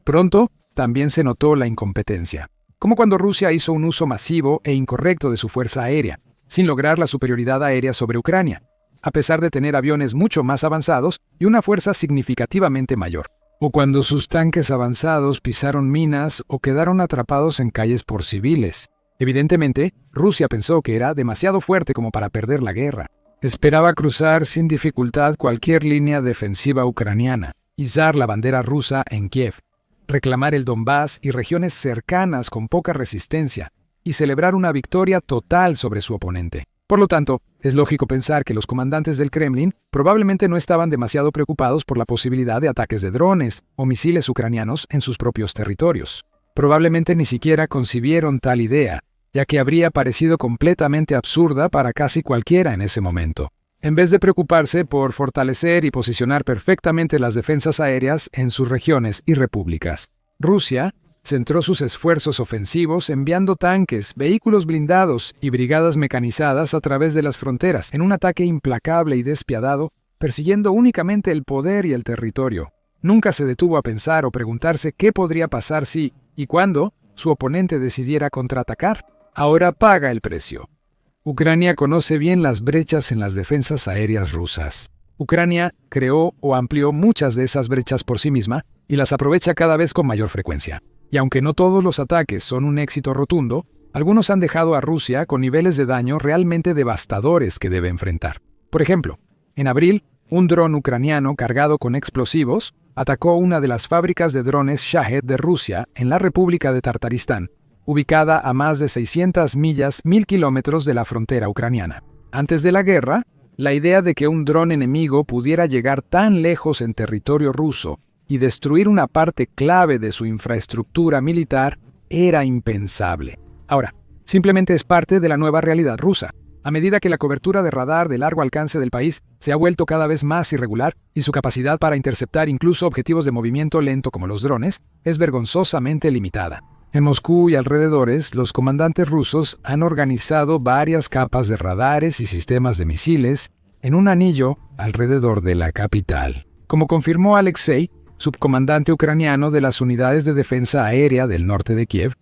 Pronto, también se notó la incompetencia, como cuando Rusia hizo un uso masivo e incorrecto de su fuerza aérea, sin lograr la superioridad aérea sobre Ucrania, a pesar de tener aviones mucho más avanzados y una fuerza significativamente mayor. O cuando sus tanques avanzados pisaron minas o quedaron atrapados en calles por civiles. Evidentemente, Rusia pensó que era demasiado fuerte como para perder la guerra. Esperaba cruzar sin dificultad cualquier línea defensiva ucraniana, izar la bandera rusa en Kiev, reclamar el Donbass y regiones cercanas con poca resistencia, y celebrar una victoria total sobre su oponente. Por lo tanto, es lógico pensar que los comandantes del Kremlin probablemente no estaban demasiado preocupados por la posibilidad de ataques de drones o misiles ucranianos en sus propios territorios. Probablemente ni siquiera concibieron tal idea, ya que habría parecido completamente absurda para casi cualquiera en ese momento. En vez de preocuparse por fortalecer y posicionar perfectamente las defensas aéreas en sus regiones y repúblicas, Rusia centró sus esfuerzos ofensivos enviando tanques, vehículos blindados y brigadas mecanizadas a través de las fronteras, en un ataque implacable y despiadado, persiguiendo únicamente el poder y el territorio. Nunca se detuvo a pensar o preguntarse qué podría pasar si, y cuándo, su oponente decidiera contraatacar. Ahora paga el precio. Ucrania conoce bien las brechas en las defensas aéreas rusas. Ucrania creó o amplió muchas de esas brechas por sí misma y las aprovecha cada vez con mayor frecuencia. Y aunque no todos los ataques son un éxito rotundo, algunos han dejado a Rusia con niveles de daño realmente devastadores que debe enfrentar. Por ejemplo, en abril, un dron ucraniano cargado con explosivos atacó una de las fábricas de drones Shahed de Rusia en la República de Tartaristán, ubicada a más de 600 millas, 1000 kilómetros de la frontera ucraniana. Antes de la guerra, la idea de que un dron enemigo pudiera llegar tan lejos en territorio ruso y destruir una parte clave de su infraestructura militar era impensable. Ahora, simplemente es parte de la nueva realidad rusa. A medida que la cobertura de radar de largo alcance del país se ha vuelto cada vez más irregular y su capacidad para interceptar incluso objetivos de movimiento lento como los drones es vergonzosamente limitada. En Moscú y alrededores, los comandantes rusos han organizado varias capas de radares y sistemas de misiles en un anillo alrededor de la capital. Como confirmó Alexei, subcomandante ucraniano de las unidades de defensa aérea del norte de Kiev,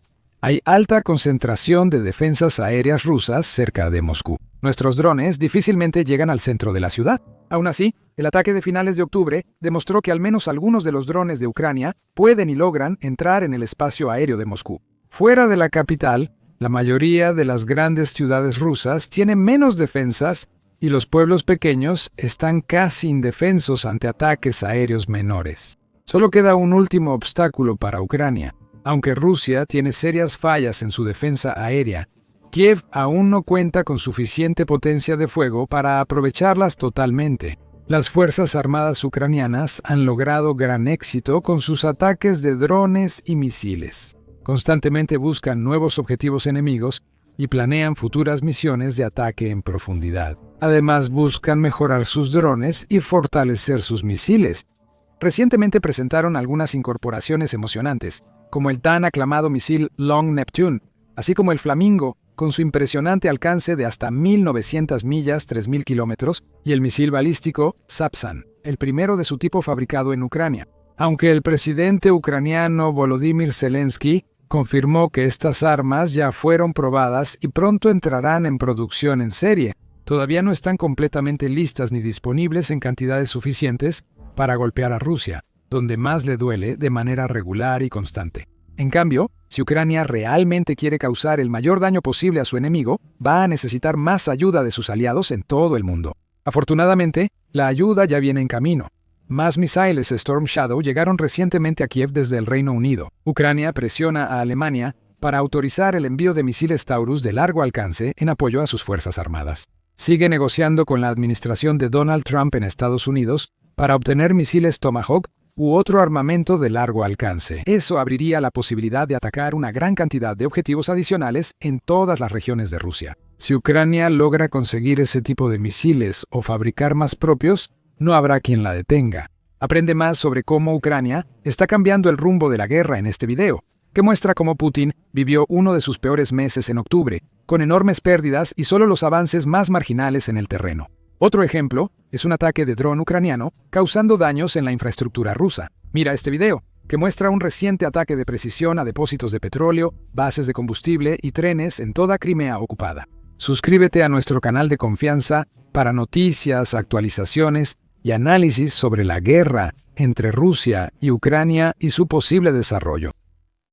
hay alta concentración de defensas aéreas rusas cerca de Moscú. Nuestros drones difícilmente llegan al centro de la ciudad. Aún así, el ataque de finales de octubre demostró que al menos algunos de los drones de Ucrania pueden y logran entrar en el espacio aéreo de Moscú. Fuera de la capital, la mayoría de las grandes ciudades rusas tienen menos defensas y los pueblos pequeños están casi indefensos ante ataques aéreos menores. Solo queda un último obstáculo para Ucrania. Aunque Rusia tiene serias fallas en su defensa aérea, Kiev aún no cuenta con suficiente potencia de fuego para aprovecharlas totalmente. Las Fuerzas Armadas ucranianas han logrado gran éxito con sus ataques de drones y misiles. Constantemente buscan nuevos objetivos enemigos y planean futuras misiones de ataque en profundidad. Además, buscan mejorar sus drones y fortalecer sus misiles. Recientemente presentaron algunas incorporaciones emocionantes, como el tan aclamado misil Long Neptune, así como el Flamingo, con su impresionante alcance de hasta 1.900 millas, 3.000 kilómetros, y el misil balístico Sapsan, el primero de su tipo fabricado en Ucrania. Aunque el presidente ucraniano Volodymyr Zelensky confirmó que estas armas ya fueron probadas y pronto entrarán en producción en serie, todavía no están completamente listas ni disponibles en cantidades suficientes para golpear a Rusia, donde más le duele de manera regular y constante. En cambio, si Ucrania realmente quiere causar el mayor daño posible a su enemigo, va a necesitar más ayuda de sus aliados en todo el mundo. Afortunadamente, la ayuda ya viene en camino. Más misiles Storm Shadow llegaron recientemente a Kiev desde el Reino Unido. Ucrania presiona a Alemania para autorizar el envío de misiles Taurus de largo alcance en apoyo a sus fuerzas armadas. Sigue negociando con la administración de Donald Trump en Estados Unidos para obtener misiles Tomahawk u otro armamento de largo alcance. Eso abriría la posibilidad de atacar una gran cantidad de objetivos adicionales en todas las regiones de Rusia. Si Ucrania logra conseguir ese tipo de misiles o fabricar más propios, no habrá quien la detenga. Aprende más sobre cómo Ucrania está cambiando el rumbo de la guerra en este video, que muestra cómo Putin vivió uno de sus peores meses en octubre, con enormes pérdidas y solo los avances más marginales en el terreno. Otro ejemplo es un ataque de dron ucraniano causando daños en la infraestructura rusa. Mira este video. que muestra un reciente ataque de precisión a depósitos de petróleo, bases de combustible y trenes en toda Crimea ocupada. Suscríbete a nuestro canal de confianza para noticias, actualizaciones y análisis sobre la guerra entre Rusia y Ucrania y su posible desarrollo.